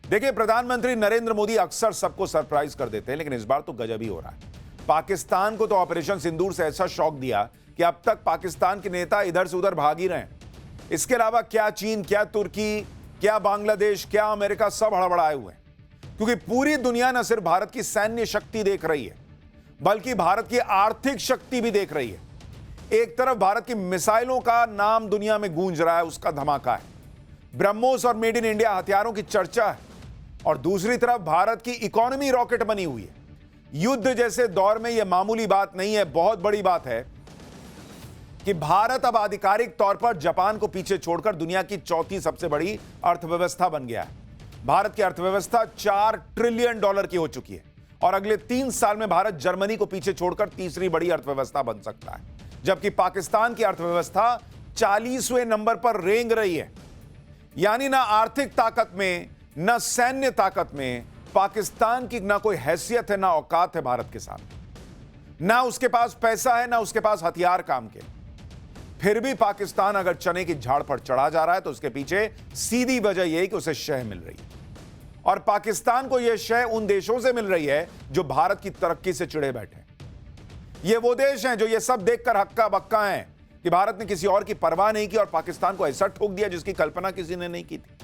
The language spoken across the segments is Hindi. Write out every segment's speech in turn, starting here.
देखिए, प्रधानमंत्री नरेंद्र मोदी अक्सर सबको सरप्राइज कर देते हैं, लेकिन इस बार तो गजब ही हो रहा है। पाकिस्तान को तो ऑपरेशन सिंदूर से ऐसा शॉक दिया कि अब तक पाकिस्तान के नेता इधर से उधर भाग ही रहे हैं। इसके अलावा क्या चीन, क्या तुर्की, क्या बांग्लादेश, क्या अमेरिका, सब हड़बड़ाए हुए हैं, क्योंकि पूरी दुनिया न सिर्फ भारत की सैन्य शक्ति देख रही है, बल्कि भारत की आर्थिक शक्ति भी देख रही है। एक तरफ भारत की मिसाइलों का नाम दुनिया में गूंज रहा है, उसका धमाका है, ब्रह्मोस और मेड इन इंडिया हथियारों की चर्चा है, और दूसरी तरफ भारत की इकोनॉमी रॉकेट बनी हुई है। युद्ध जैसे दौर में यह मामूली बात नहीं है, बहुत बड़ी बात है कि भारत अब आधिकारिक तौर पर जापान को पीछे छोड़कर दुनिया की चौथी सबसे बड़ी अर्थव्यवस्था बन गया है। भारत की अर्थव्यवस्था $4 ट्रिलियन की हो चुकी है, और अगले 3 साल में भारत जर्मनी को पीछे छोड़कर तीसरी बड़ी अर्थव्यवस्था बन सकता है, जबकि पाकिस्तान की अर्थव्यवस्था 40वें नंबर पर रेंग रही है। यानी ना आर्थिक ताकत में, ना सैन्य ताकत में पाकिस्तान की ना कोई हैसियत है, ना औकात है भारत के सामने। ना उसके पास पैसा है, ना उसके पास हथियार काम के। फिर भी पाकिस्तान अगर चने की झाड़ पर चढ़ा जा रहा है तो उसके पीछे सीधी वजह यह है कि उसे शय मिल रही है, और पाकिस्तान को यह शय उन देशों से मिल रही है जो भारत की तरक्की से चिढ़े बैठे हैं। ये वो देश हैं जो ये सब देखकर हक्का बक्का हैं कि भारत ने किसी और की परवाह नहीं की और पाकिस्तान को ऐसा ठोक दिया जिसकी कल्पना किसी ने नहीं की थी।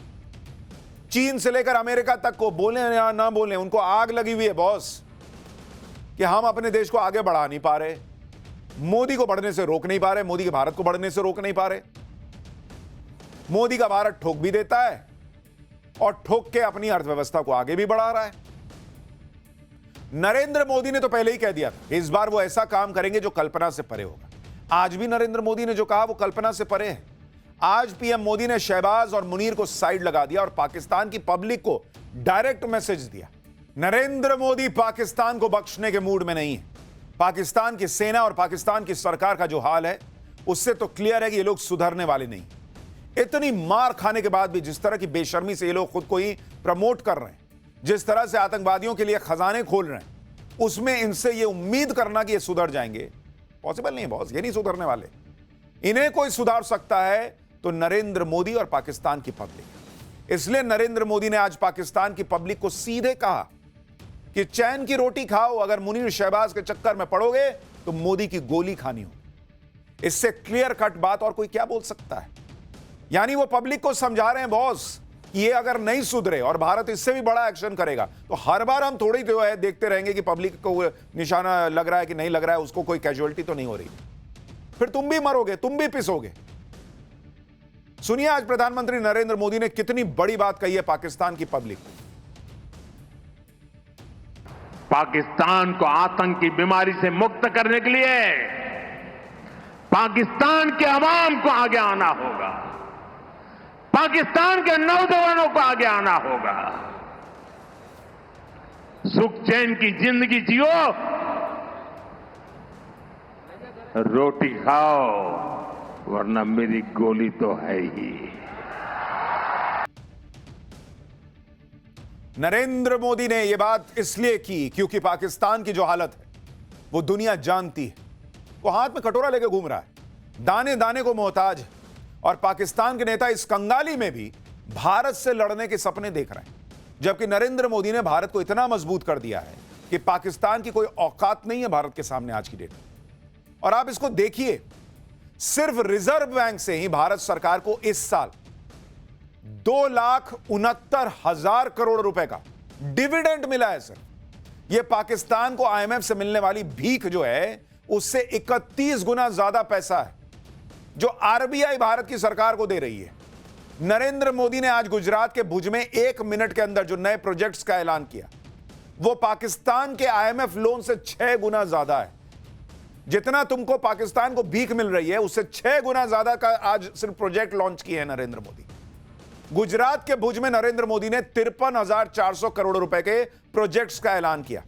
चीन से लेकर अमेरिका तक को, बोले या ना बोले, उनको आग लगी हुई है बॉस कि हम अपने देश को आगे बढ़ा नहीं पा रहे, मोदी को बढ़ने से रोक नहीं पा रहे, मोदी के भारत को बढ़ने से रोक नहीं पा रहे। मोदी का भारत ठोक भी देता है और ठोक के अपनी अर्थव्यवस्था को आगे भी बढ़ा रहा है। नरेंद्र मोदी ने तो पहले ही कह दिया था इस बार वो ऐसा काम करेंगे जो कल्पना से परे होगा। आज भी नरेंद्र मोदी ने जो कहा वो कल्पना से परे है। आज पीएम मोदी ने शहबाज और मुनीर को साइड लगा दिया और पाकिस्तान की पब्लिक को डायरेक्ट मैसेज दिया, नरेंद्र मोदी पाकिस्तान को बख्शने के मूड में नहीं है। पाकिस्तान की सेना और पाकिस्तान की सरकार का जो हाल है उससे तो क्लियर है कि ये लोग सुधरने वाले नहीं। इतनी मार खाने के बाद भी जिस तरह की बेशर्मी से ये लोग खुद को ही प्रमोट कर रहे हैं, जिस तरह से आतंकवादियों के लिए खजाने खोल रहे हैं, उसमें इनसे ये उम्मीद करना कि ये सुधर जाएंगे पॉसिबल नहीं है बॉस। ये नहीं सुधरने वाले। इन्हें कोई सुधार सकता है तो नरेंद्र मोदी और पाकिस्तान की पब्लिक। इसलिए नरेंद्र मोदी ने आज पाकिस्तान की पब्लिक को सीधे कहा कि चैन की रोटी खाओ, अगर मुनीर शहबाज के चक्कर में पड़ोगे तो मोदी की गोली खानी हो। इससे क्लियर कट बात और कोई क्या बोल सकता है। यानी वो पब्लिक को समझा रहे हैं बॉस कि ये अगर नहीं सुधरे और भारत इससे भी बड़ा एक्शन करेगा तो हर बार हम थोड़ी जो है देखते रहेंगे कि पब्लिक को निशाना लग रहा है कि नहीं लग रहा है, उसको कोई कैजुअलिटी तो नहीं हो रही, फिर तुम भी मरोगे, तुम भी पिसोगे। सुनिए आज प्रधानमंत्री नरेंद्र मोदी ने कितनी बड़ी बात कही है पाकिस्तान की पब्लिक को। पाकिस्तान को आतंक की बीमारी से मुक्त करने के लिए पाकिस्तान के अवाम को आगे आना होगा, पाकिस्तान के नौजवानों को आगे आना होगा। सुख चैन की जिंदगी जियो, रोटी खाओ, वरना मेरी गोली तो है ही। नरेंद्र मोदी ने यह बात इसलिए की क्योंकि पाकिस्तान की जो हालत है वो दुनिया जानती है। वो हाथ में कटोरा लेकर घूम रहा है, दाने दाने को मोहताज है, और पाकिस्तान के नेता इस कंगाली में भी भारत से लड़ने के सपने देख रहे हैं। जबकि नरेंद्र मोदी ने भारत को इतना मजबूत कर दिया है कि पाकिस्तान की कोई औकात नहीं है भारत के सामने आज की डेट में। और आप इसको देखिए, सिर्फ रिजर्व बैंक से ही भारत सरकार को इस साल 2,69,000 करोड़ रुपए का डिविडेंड मिला है सर। यह पाकिस्तान को आईएमएफ से मिलने वाली भीख जो है उससे 31 गुना ज्यादा पैसा है जो आरबीआई भारत की सरकार को दे रही है। नरेंद्र मोदी ने आज गुजरात के भुज में 1 मिनट के अंदर जो नए प्रोजेक्ट्स का ऐलान किया वो पाकिस्तान के आईएमएफ लोन से 6 गुना ज्यादा है। जितना तुमको पाकिस्तान को भीख मिल रही है उससे 6 गुना ज्यादा का आज सिर्फ प्रोजेक्ट लॉन्च किए हैं नरेंद्र मोदी। गुजरात के भुज में नरेंद्र मोदी ने 53,400 करोड़ रुपए के प्रोजेक्ट्स का ऐलान किया,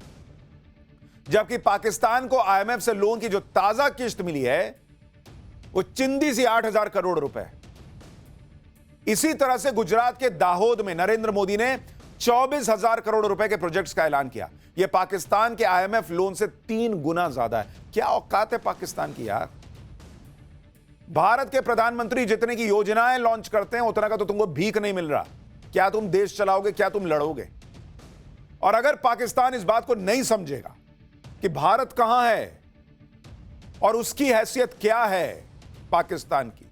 जबकि पाकिस्तान को आईएमएफ से लोन की जो ताजा किस्त मिली है वो चिंदी सी 8,000 करोड़ रुपए। इसी तरह से गुजरात के दाहोद में नरेंद्र मोदी ने 24,000 करोड़ रुपए के प्रोजेक्ट्स का ऐलान किया। यह पाकिस्तान के आईएमएफ लोन से 3 गुना ज्यादा है। क्या औकात है पाकिस्तान की यार। भारत के प्रधानमंत्री जितने की योजनाएं लॉन्च करते हैं उतना का तो तुमको भीख नहीं मिल रहा। क्या तुम देश चलाओगे, क्या तुम लड़ोगे? और अगर पाकिस्तान इस बात को नहीं समझेगा कि भारत कहां है और उसकी हैसियत क्या है पाकिस्तान की,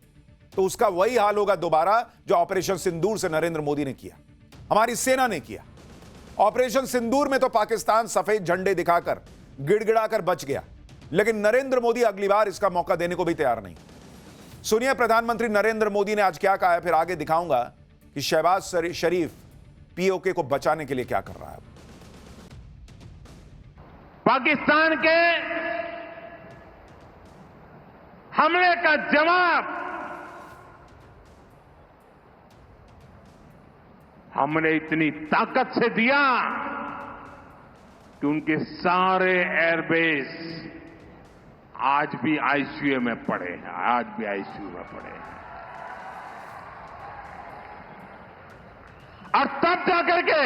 तो उसका वही हाल होगा दोबारा जो ऑपरेशन सिंदूर से नरेंद्र मोदी ने किया, हमारी सेना ने किया। ऑपरेशन सिंदूर में तो पाकिस्तान सफेद झंडे दिखाकर गिड़गिड़ाकर बच गया, लेकिन नरेंद्र मोदी अगली बार इसका मौका देने को भी तैयार नहीं। सुनिए प्रधानमंत्री नरेंद्र मोदी ने आज क्या कहा है, फिर आगे दिखाऊंगा कि शहबाज शरीफ पीओके को बचाने के लिए क्या कर रहा है। पाकिस्तान के हमले का जवाब हमने इतनी ताकत से दिया कि उनके सारे एयरबेस आज भी आईसीयू में पड़े हैं, आज भी आईसीयू में पड़े हैं। और तब जाकर के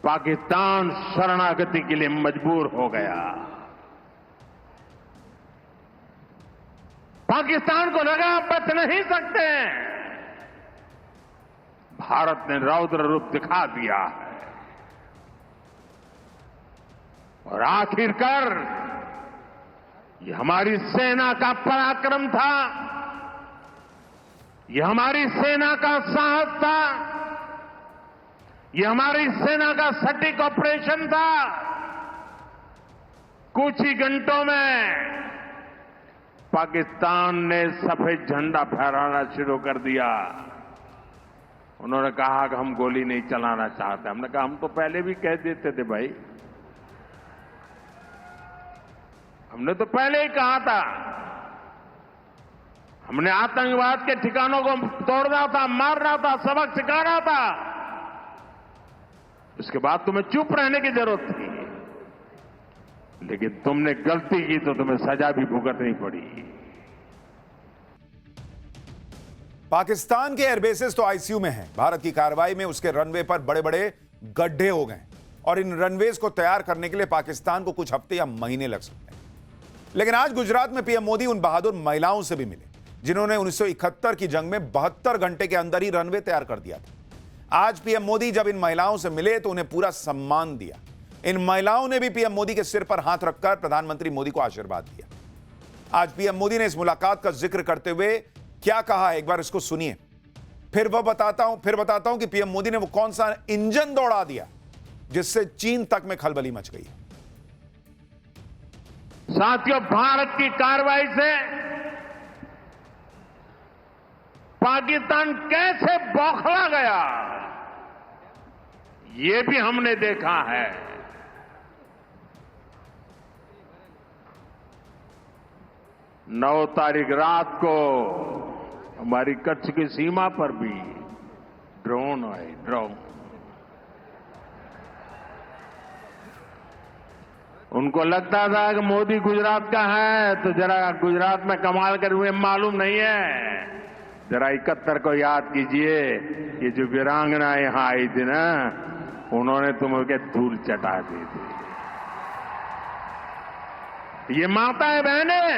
पाकिस्तान शरणागति के लिए मजबूर हो गया। पाकिस्तान को लगा बच नहीं सकते, भारत ने रौद्र रूप दिखा दिया है और आखिरकार ये हमारी सेना का पराक्रम था, ये हमारी सेना का साहस था, ये हमारी सेना का सटीक ऑपरेशन था। कुछ ही घंटों में पाकिस्तान ने सफेद झंडा फहराना शुरू कर दिया। उन्होंने कहा कि हम गोली नहीं चलाना चाहते। हमने कहा हम तो पहले भी कह देते थे भाई, हमने तो पहले ही कहा था। हमने आतंकवाद के ठिकानों को तोड़ना था, मारना था, सबक सिखाना था। उसके बाद तुम्हें चुप रहने की जरूरत थी, लेकिन तुमने गलती की तो तुम्हें सजा भी भुगतनी पड़ी। पाकिस्तान के एयरबेसेस तो आईसीयू में हैं। भारत की कार्रवाई में उसके रनवे पर बड़े बड़े गड्ढे हो गए और इन रनवेज को तैयार करने के लिए पाकिस्तान को कुछ हफ्ते या महीने लग सकते हैं। लेकिन आज गुजरात में पीएम मोदी उन बहादुर महिलाओं से भी मिले जिन्होंने 1971 की जंग में 72 घंटे के अंदर ही रनवे तैयार कर दिया था। आज पीएम मोदी जब इन महिलाओं से मिले तो उन्हें पूरा सम्मान दिया। इन महिलाओं ने भी पीएम मोदी के सिर पर हाथ रखकर प्रधानमंत्री मोदी को आशीर्वाद दिया। आज पीएम मोदी ने इस मुलाकात का जिक्र करते हुए क्या कहा है, एक बार इसको सुनिए, फिर बताता हूं कि पीएम मोदी ने वो कौन सा इंजन दौड़ा दिया जिससे चीन तक में खलबली मच गई। साथियों, भारत की कार्रवाई से पाकिस्तान कैसे बौखला गया, ये भी हमने देखा है। 9 तारीख रात को हमारी कच्छ की सीमा पर भी ड्रोन आए, ड्रोन। उनको लगता था कि मोदी गुजरात का है तो जरा गुजरात में कमाल कर हुए मालूम नहीं है। जरा 71 को याद कीजिए, ये जो वीरांगना यहां आई थी ना, उन्होंने तुम्हें धूल चटा दी थी। ये माताएं बहनें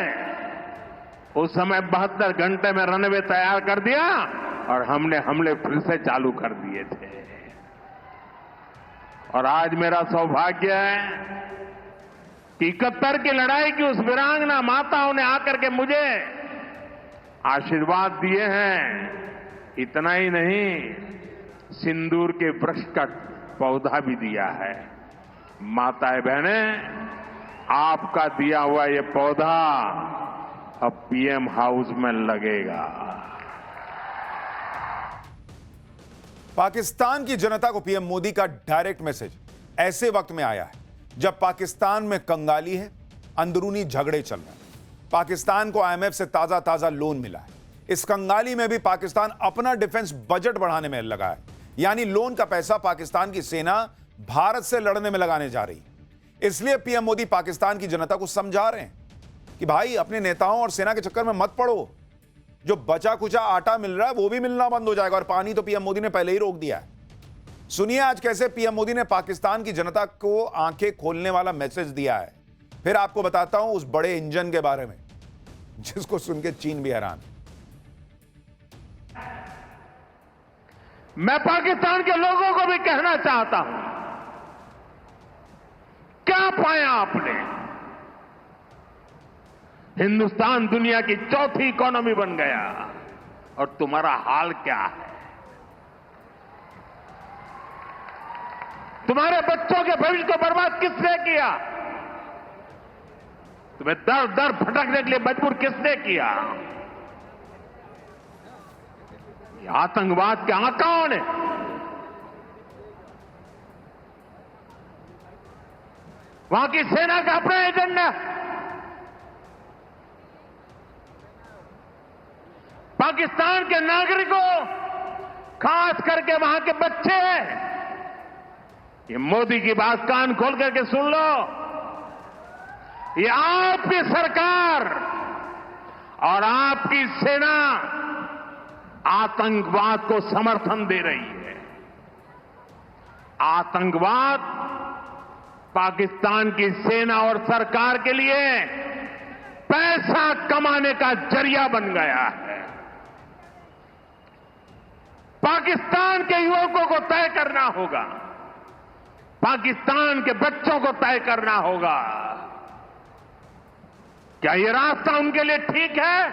उस समय 72 घंटे में रनवे तैयार कर दिया और हमने हमले फिर से चालू कर दिए थे। और आज मेरा सौभाग्य है कि 71 की लड़ाई की उस वीरांगना माताओं ने आकर के मुझे आशीर्वाद दिए हैं। इतना ही नहीं, सिंदूर के वृक्ष का पौधा भी दिया है। माताएं बहनें, आपका दिया हुआ ये पौधा अब पीएम हाउस में लगेगा। पाकिस्तान की जनता को पीएम मोदी का डायरेक्ट मैसेज ऐसे वक्त में आया है जब पाकिस्तान में कंगाली है, अंदरूनी झगड़े चल रहे हैं। पाकिस्तान को आईएमएफ से ताजा लोन मिला है। इस कंगाली में भी पाकिस्तान अपना डिफेंस बजट बढ़ाने में लगा है, यानी लोन का पैसा पाकिस्तान की सेना भारत से लड़ने में लगाने जा रही है। इसलिए पीएम मोदी पाकिस्तान की जनता को समझा रहे हैं कि भाई अपने नेताओं और सेना के चक्कर में मत पड़ो। जो बचा कुचा आटा मिल रहा है वो भी मिलना बंद हो जाएगा, और पानी तो पीएम मोदी ने पहले ही रोक दिया है। सुनिए आज कैसे पीएम मोदी ने पाकिस्तान की जनता को आंखें खोलने वाला मैसेज दिया है। फिर आपको बताता हूं उस बड़े इंजन के बारे में जिसको सुन के चीन भी हैरान। मैं पाकिस्तान के लोगों को भी कहना चाहता हूं, क्या पाया आपने? हिंदुस्तान दुनिया की चौथी इकोनॉमी बन गया और तुम्हारा हाल क्या है? तुम्हारे बच्चों के भविष्य को बर्बाद किसने किया? तुम्हें दर दर भटकने के लिए मजबूर किसने किया? ये आतंकवाद के आकाओं ने। वहां की सेना का अपना एजेंडा, पाकिस्तान के नागरिकों, खास करके वहां के बच्चे, ये मोदी की बात कान खोल करके सुन लो। ये आपकी सरकार और आपकी सेना आतंकवाद को समर्थन दे रही है। आतंकवाद पाकिस्तान की सेना और सरकार के लिए पैसा कमाने का जरिया बन गया है। पाकिस्तान के युवकों को तय करना होगा, पाकिस्तान के बच्चों को तय करना होगा, क्या ये रास्ता उनके लिए ठीक है?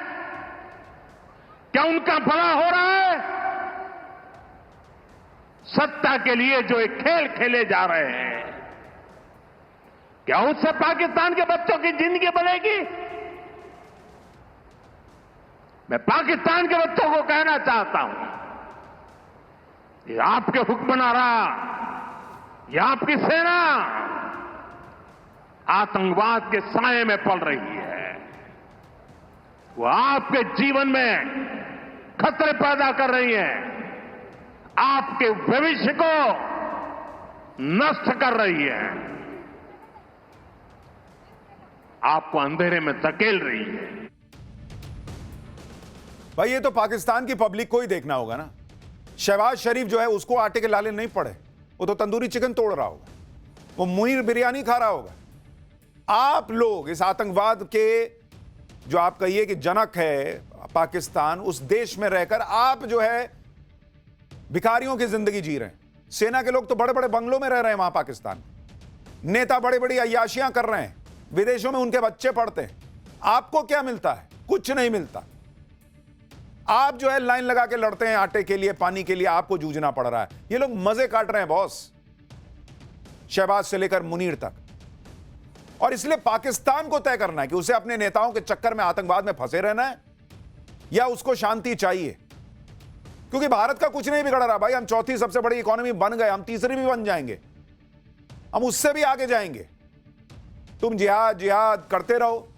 क्या उनका भला हो रहा है? सत्ता के लिए जो एक खेल खेले जा रहे हैं, क्या उससे पाकिस्तान के बच्चों की जिंदगी बनेगी? मैं पाकिस्तान के बच्चों को कहना चाहता हूं, ये आपके हुक्मनारा, ये आपकी सेना आतंकवाद के साए में पल रही है। वो आपके जीवन में खतरे पैदा कर रही है, आपके भविष्य को नष्ट कर रही है, आपको अंधेरे में धकेल रही है। भाई ये तो पाकिस्तान की पब्लिक को ही देखना होगा ना। शहबाज शरीफ जो है उसको आटे के लाले नहीं पड़े, वो तो तंदूरी चिकन तोड़ रहा होगा, वो मुनीर बिरयानी खा रहा होगा। आप लोग इस आतंकवाद के जो आप कहिए कि जनक है पाकिस्तान, उस देश में रहकर आप जो है भिखारियों की जिंदगी जी रहे हैं। सेना के लोग तो बड़े बड़े बंगलों में रह रहे हैं वहां पाकिस्तान, नेता बड़ी बड़ी अय्याशियां कर रहे हैं, विदेशों में उनके बच्चे पढ़ते हैं। आपको क्या मिलता है? कुछ नहीं मिलता। आप जो है लाइन लगा के लड़ते हैं आटे के लिए, पानी के लिए, आपको जूझना पड़ रहा है। ये लोग मजे काट रहे हैं बॉस, शहबाज से लेकर मुनीर तक। और इसलिए पाकिस्तान को तय करना है कि उसे अपने नेताओं के चक्कर में आतंकवाद में फंसे रहना है या उसको शांति चाहिए। क्योंकि भारत का कुछ नहीं बिगड़ रहा भाई, हम चौथी सबसे बड़ी इकोनॉमी बन गए, हम तीसरी भी बन जाएंगे, हम उससे भी आगे जाएंगे। तुम जिहाद जिहाद करते रहो,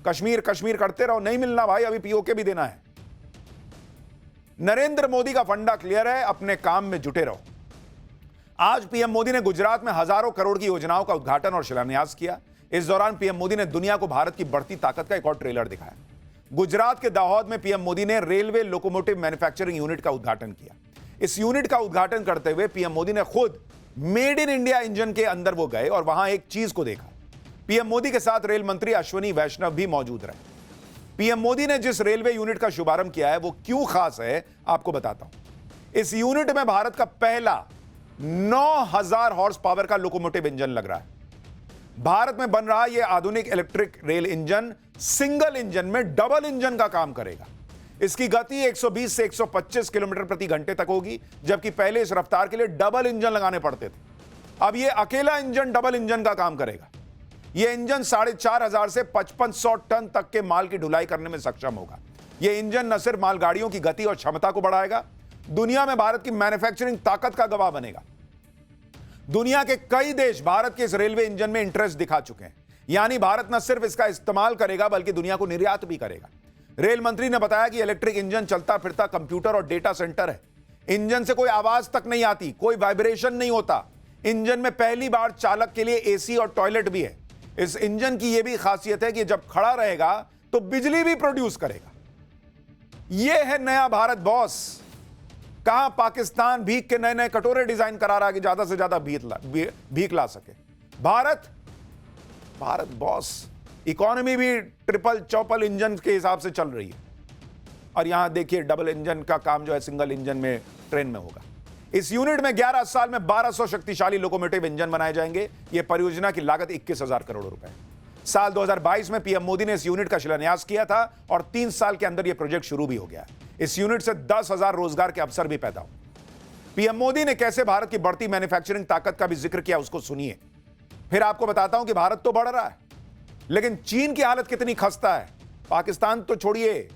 कश्मीर कश्मीर करते रहो, नहीं मिलना भाई, अभी पीओके भी देना है। नरेंद्र मोदी का फंडा क्लियर है, अपने काम में जुटे रहो। आज पीएम मोदी ने गुजरात में हजारों करोड़ की योजनाओं का उद्घाटन और शिलान्यास किया। इस दौरान पीएम मोदी ने दुनिया को भारत की बढ़ती ताकत का एक और ट्रेलर दिखाया। गुजरात के दाहोद में पीएम मोदी ने रेलवे लोकोमोटिव मैन्युफैक्चरिंग यूनिट का उद्घाटन किया। इस यूनिट का उद्घाटन करते हुए पीएम मोदी ने खुद मेड इन इंडिया इंजन के अंदर वो गए और वहां एक चीज को देखा। पीएम मोदी के साथ रेल मंत्री अश्विनी वैष्णव भी मौजूद रहे। पीएम मोदी ने जिस रेलवे यूनिट का शुभारंभ किया है वो क्यों खास है आपको बताता हूं। इस यूनिट में भारत का पहला 9000 हॉर्स पावर का लोकोमोटिव इंजन लग रहा है। भारत में बन रहा यह आधुनिक electric rail engine single engine में डबल इंजन का काम करेगा। इसकी गति 120 से 125 किलोमीटर प्रति घंटे तक होगी, जबकि पहले इस रफ्तार के लिए डबल इंजन लगाने पड़ते थे। अब यह अकेला इंजन डबल इंजन का काम करेगा। यह इंजन 4500 से 5500 टन तक के माल की ढुलाई करने में सक्षम होगा। यह इंजन न सिर्फ मालगाड़ियों की गति और क्षमता को बढ़ाएगा, दुनिया में भारत की मैन्युफैक्चरिंग ताकत का गवाह बनेगा। दुनिया के कई देश भारत के इस रेलवे इंजन में इंटरेस्ट दिखा चुके हैं, यानी भारत न सिर्फ इसका इस्तेमाल करेगा बल्कि दुनिया को निर्यात भी करेगा। रेल मंत्री ने बताया कि इलेक्ट्रिक इंजन चलता फिरता कंप्यूटर और डेटा सेंटर है। इंजन से कोई आवाज तक नहीं आती, कोई वाइब्रेशन नहीं होता। इंजन में पहली बार चालक के लिए एसी और टॉयलेट भी है। इस इंजन की यह भी खासियत है कि जब खड़ा रहेगा तो बिजली भी प्रोड्यूस करेगा। यह है नया भारत बॉस। कहां पाकिस्तान भीख के नए नए कटोरे डिजाइन करा रहा है कि ज्यादा से ज्यादा भीख ला सके। भारत बॉस इकोनॉमी भी ट्रिपल चौपल इंजन के हिसाब से चल रही है। और यहां देखिए डबल इंजन का काम जो है सिंगल इंजन में ट्रेन में होगा। इस यूनिट में 11 साल में 1200 शक्तिशाली लोकोमोटिव इंजन बनाए जाएंगे। यह परियोजना की लागत 21,000 करोड़ रुपए। साल 2022 में पीएम मोदी ने इस यूनिट का शिलान्यास किया था और 3 साल के अंदर यह प्रोजेक्ट शुरू भी हो गया। इस यूनिट से 10,000 रोजगार के अवसर भी पैदा हो। पीएम मोदी ने कैसे भारत की बढ़ती मैन्युफैक्चरिंग ताकत का भी जिक्र किया, उसको सुनिए। फिर आपको बताता हूं कि भारत तो बढ़ रहा है, लेकिन चीन की हालत कितनी खस्ता है। पाकिस्तान तो छोड़िए,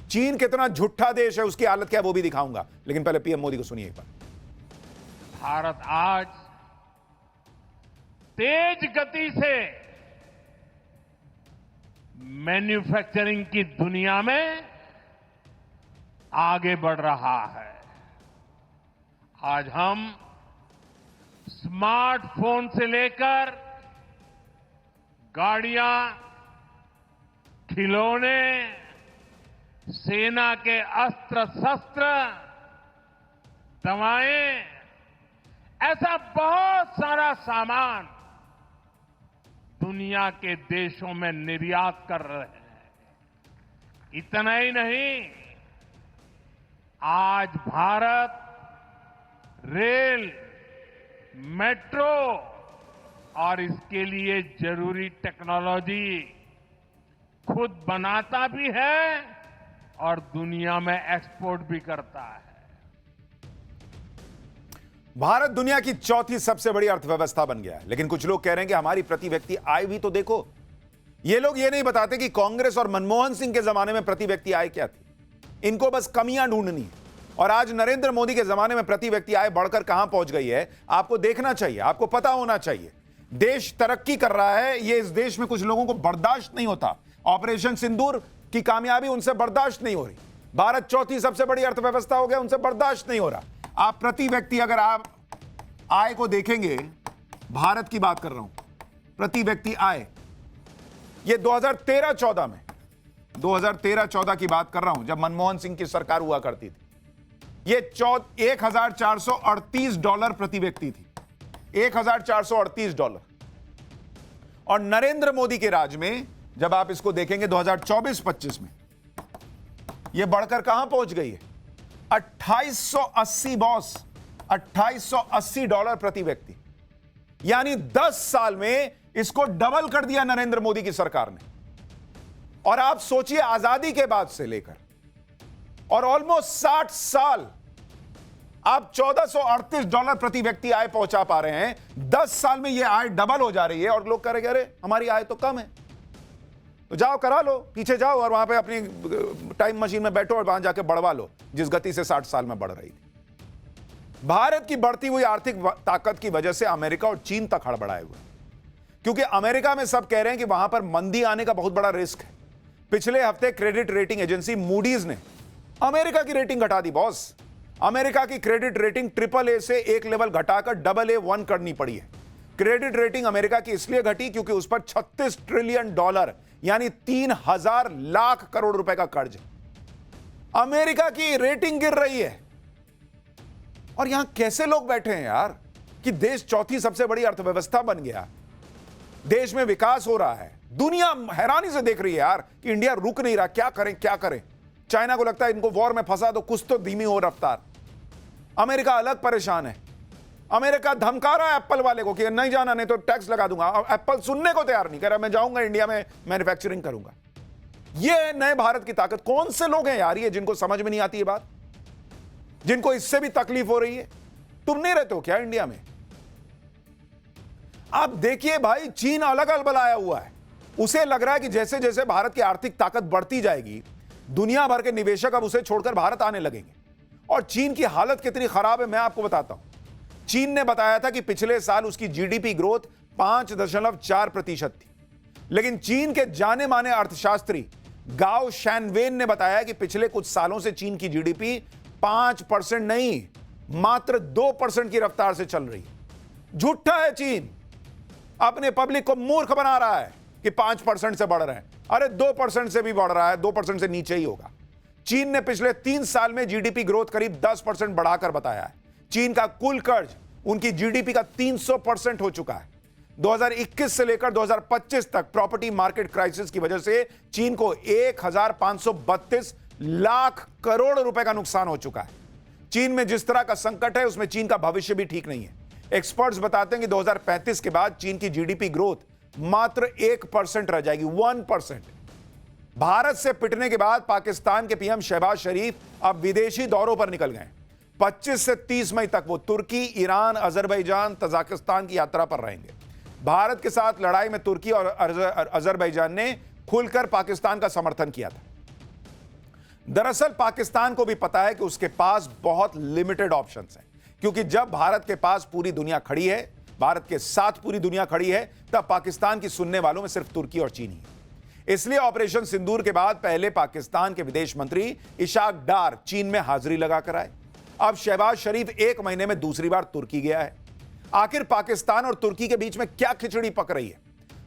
चीन कितना झूठा देश है, उसकी हालत क्या है वो भी दिखाऊंगा। लेकिन पहले पीएम मोदी को सुनिए एक बार। भारत आज तेज गति से मैन्युफैक्चरिंग की दुनिया में आगे बढ़ रहा है। आज हम स्मार्टफोन से लेकर गाड़ियां, खिलौने, सेना के अस्त्र शस्त्र, दवाएं, ऐसा बहुत सारा सामान दुनिया के देशों में निर्यात कर रहे हैं। इतना ही नहीं, आज भारत रेल, मेट्रो और इसके लिए जरूरी टेक्नोलॉजी खुद बनाता भी है और दुनिया में एक्सपोर्ट भी करता है। भारत दुनिया की चौथी सबसे बड़ी अर्थव्यवस्था बन गया है, लेकिन कुछ लोग कह रहे हैं कि हमारी प्रति व्यक्ति आय भी तो देखो। ये लोग ये नहीं बताते कि कांग्रेस और मनमोहन सिंह के जमाने में प्रति व्यक्ति आय क्या थी। इनको बस कमियां ढूंढनी है। और आज नरेंद्र मोदी के जमाने में प्रति व्यक्ति आय बढ़कर कहां पहुंच गई है, आपको देखना चाहिए, आपको पता होना चाहिए। देश तरक्की कर रहा है, यह इस देश में कुछ लोगों को बर्दाश्त नहीं होता। ऑपरेशन सिंदूर की कामयाबी उनसे बर्दाश्त नहीं हो रही। भारत चौथी सबसे बड़ी अर्थव्यवस्था हो गया, उनसे बर्दाश्त नहीं हो रहा। आप प्रति व्यक्ति अगर आप आय को देखेंगे, भारत की बात कर रहा हूं, प्रति व्यक्ति आय, ये 2013-14 में, 2013-14 की बात कर रहा हूं, जब मनमोहन सिंह की सरकार हुआ करती थी, ये $1,438 प्रति व्यक्ति थी। $1,438। और नरेंद्र मोदी के राज में जब आप इसको देखेंगे 2024-25 में, यह बढ़कर कहां पहुंच गई है? 2880 बॉस, $2880 प्रति व्यक्ति। यानी 10 साल में इसको डबल कर दिया नरेंद्र मोदी की सरकार ने। और आप सोचिए, आजादी के बाद से लेकर और ऑलमोस्ट 60 साल आप $1438 प्रति व्यक्ति आय पहुंचा पा रहे हैं। 10 साल में यह आय डबल हो जा रही है और लोग कह रहे अरे हमारी आय तो कम है। तो जाओ करा लो, पीछे जाओ और वहां पे अपनी टाइम मशीन में बैठो और वहां जाके बढ़वा लो जिस गति से 60 साल में बढ़ रही थी। भारत की बढ़ती हुई आर्थिक ताकत की वजह से अमेरिका और चीन तक हड़बड़ाए हुए, क्योंकि अमेरिका में सब कह रहे हैं कि वहां पर मंदी आने का बहुत बड़ा रिस्क है। पिछले हफ्ते क्रेडिट रेटिंग एजेंसी मूडीज ने अमेरिका की रेटिंग घटा दी बॉस। अमेरिका की क्रेडिट रेटिंग AAA से एक लेवल घटाकर AA1 करनी पड़ी है। क्रेडिट रेटिंग अमेरिका की इसलिए घटी क्योंकि उस पर $36 ट्रिलियन यानी 3,000 लाख करोड़ रुपए का कर्ज है। अमेरिका की रेटिंग गिर रही है और यहां कैसे लोग बैठे हैं यार कि देश चौथी सबसे बड़ी अर्थव्यवस्था बन गया, देश में विकास हो रहा है, दुनिया हैरानी से देख रही है यार कि इंडिया रुक नहीं रहा, क्या करें क्या करें। चाइना को लगता है इनको वॉर में फंसा दो, कुछ तो धीमी हो रफ्तार। अमेरिका अलग परेशान है। अमेरिका धमका रहा है एप्पल वाले को कि नहीं जाना, नहीं तो टैक्स लगा दूंगा। अब एप्पल सुनने को तैयार नहीं, कह रहा मैं जाऊंगा इंडिया में मैन्युफैक्चरिंग करूंगा। ये नए भारत की ताकत। कौन से लोग हैं यार ये जिनको समझ में नहीं आती ये बात, जिनको इससे भी तकलीफ हो रही है? तुम नहीं रहते हो क्या इंडिया में? आप देखिए भाई, चीन अलग अलबलाया हुआ है। उसे लग रहा है कि जैसे जैसे भारत की आर्थिक ताकत बढ़ती जाएगी, दुनिया भर के निवेशक अब उसे छोड़कर भारत आने लगेंगे। और चीन की हालत कितनी खराब है मैं आपको बताता हूं। चीन ने बताया था कि पिछले साल उसकी जीडीपी ग्रोथ 5.4% थी, लेकिन चीन के जाने माने अर्थशास्त्री गाओ शैनवेन ने बताया कि पिछले कुछ सालों से चीन की जीडीपी 5% नहीं, मात्र 2% की रफ्तार से चल रही है। झूठा है चीन, अपने पब्लिक को मूर्ख बना रहा है कि 5% से बढ़ रहे हैं। अरे 2% से भी बढ़ रहा है, 2% से नीचे ही होगा। चीन ने पिछले 3 साल में जीडीपी ग्रोथ करीब 10% बढ़ाकर बताया है। चीन का कुल कर्ज उनकी जीडीपी का 300% हो चुका है। 2021 से लेकर 2025 तक प्रॉपर्टी मार्केट क्राइसिस की वजह से चीन को 1,532 लाख करोड़ रुपए का नुकसान हो चुका है। चीन में जिस तरह का संकट है उसमें चीन का भविष्य भी ठीक नहीं है। एक्सपर्ट्स बताते हैं कि 2035 के बाद चीन की जीडीपी ग्रोथ मात्र 1% रह जाएगी, 1%। भारत से पिटने के बाद पाकिस्तान के पीएम शहबाज शरीफ अब विदेशी दौरों पर निकल गए। 25 से 30 मई तक वो तुर्की, ईरान, अजरबैजान, तजाकिस्तान की यात्रा पर रहेंगे। भारत के साथ लड़ाई में तुर्की और अजरबैजान ने खुलकर पाकिस्तान का समर्थन किया था। दरअसल पाकिस्तान को भी पता है कि उसके पास बहुत लिमिटेड ऑप्शंस हैं, क्योंकि जब भारत के पास पूरी दुनिया खड़ी है, भारत के साथ पूरी दुनिया खड़ी है, तब पाकिस्तान की सुनने वालों में सिर्फ तुर्की और चीन ही है। इसलिए ऑपरेशन सिंदूर के बाद पहले पाकिस्तान के विदेश मंत्री इशाक डार चीन में हाजिरी लगाकर आए। अब शहबाज शरीफ 1 महीने में दूसरी बार तुर्की गया है। आखिर पाकिस्तान और तुर्की के बीच में क्या खिचड़ी पक रही है?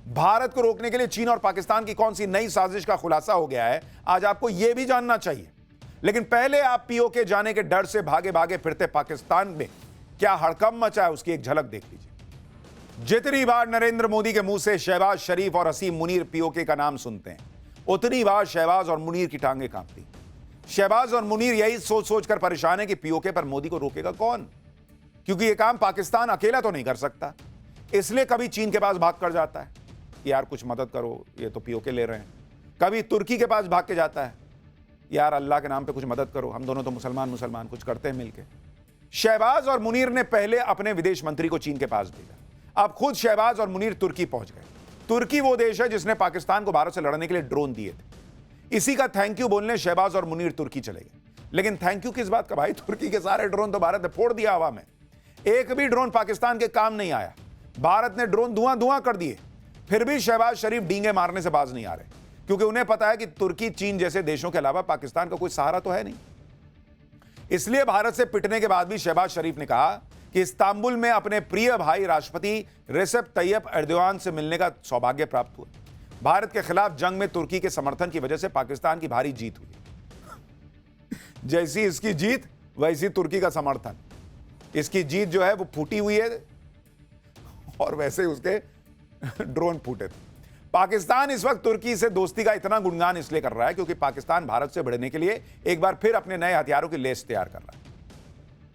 भारत को रोकने के लिए चीन और पाकिस्तान की कौन सी नई साजिश का खुलासा हो गया है, आज आपको यह भी जानना चाहिए। लेकिन पहले आप पीओके जाने के डर से भागे भागे फिरते पाकिस्तान में क्या हड़कंप मचा है, उसकी एक झलक देख लीजिए। जितनी बार नरेंद्र मोदी के मुंह से शहबाज शरीफ और असीम मुनीर पीओके का नाम सुनते हैं, उतनी बार शहबाज और मुनीर की टांगें कांपती। शहबाज और मुनीर यही सोच सोचकर परेशान है कि पीओके पर मोदी को रोकेगा कौन, क्योंकि यह काम पाकिस्तान अकेला तो नहीं कर सकता। इसलिए कभी चीन के पास भाग कर जाता है कि यार कुछ मदद करो, ये तो पीओके ले रहे हैं। कभी तुर्की के पास भाग के जाता है, यार अल्लाह के नाम पे कुछ मदद करो, हम दोनों तो मुसलमान कुछ करते हैं मिलके। शहबाज और मुनीर ने पहले अपने विदेश मंत्री को चीन के पास भेजा। अब खुद शहबाज और मुनीर तुर्की पहुंच गए। तुर्की वो देश है जिसने पाकिस्तान को भारत से लड़ने के लिए ड्रोन दिए थे। इसी का थैंक यू बोलने शहबाज और मुनीर तुर्की चले गए। लेकिन थैंक यू किस बात का भाई? तुर्की के सारे ड्रोन तो भारत ने फोड़ दिया हवा में। एक भी ड्रोन पाकिस्तान के काम नहीं आया। भारत ने ड्रोन धुआं धुआं कर दिए। फिर भी शहबाज शरीफ डींगे मारने से बाज नहीं आ रहे, क्योंकि उन्हें पता है कि तुर्की, चीन जैसे देशों के अलावा पाकिस्तान का कोई सहारा तो है नहीं। इसलिए भारत से पिटने के बाद भी शहबाज शरीफ ने कहा कि इस्तांबुल में अपने प्रिय भाई राष्ट्रपति रेसेप तैयब एर्दोगान से मिलने का सौभाग्य प्राप्त हुआ। भारत के खिलाफ जंग में तुर्की के समर्थन की वजह से पाकिस्तान की भारी जीत हुई। जैसी इसकी जीत वैसी तुर्की का समर्थन। इसकी जीत जो है वो फूटी हुई है और वैसे उसके ड्रोन फूटे थे। पाकिस्तान इस वक्त तुर्की से दोस्ती का इतना गुणगान इसलिए कर रहा है क्योंकि पाकिस्तान भारत से भिड़ने के लिए एक बार फिर अपने नए हथियारों की लेस तैयार कर रहा है।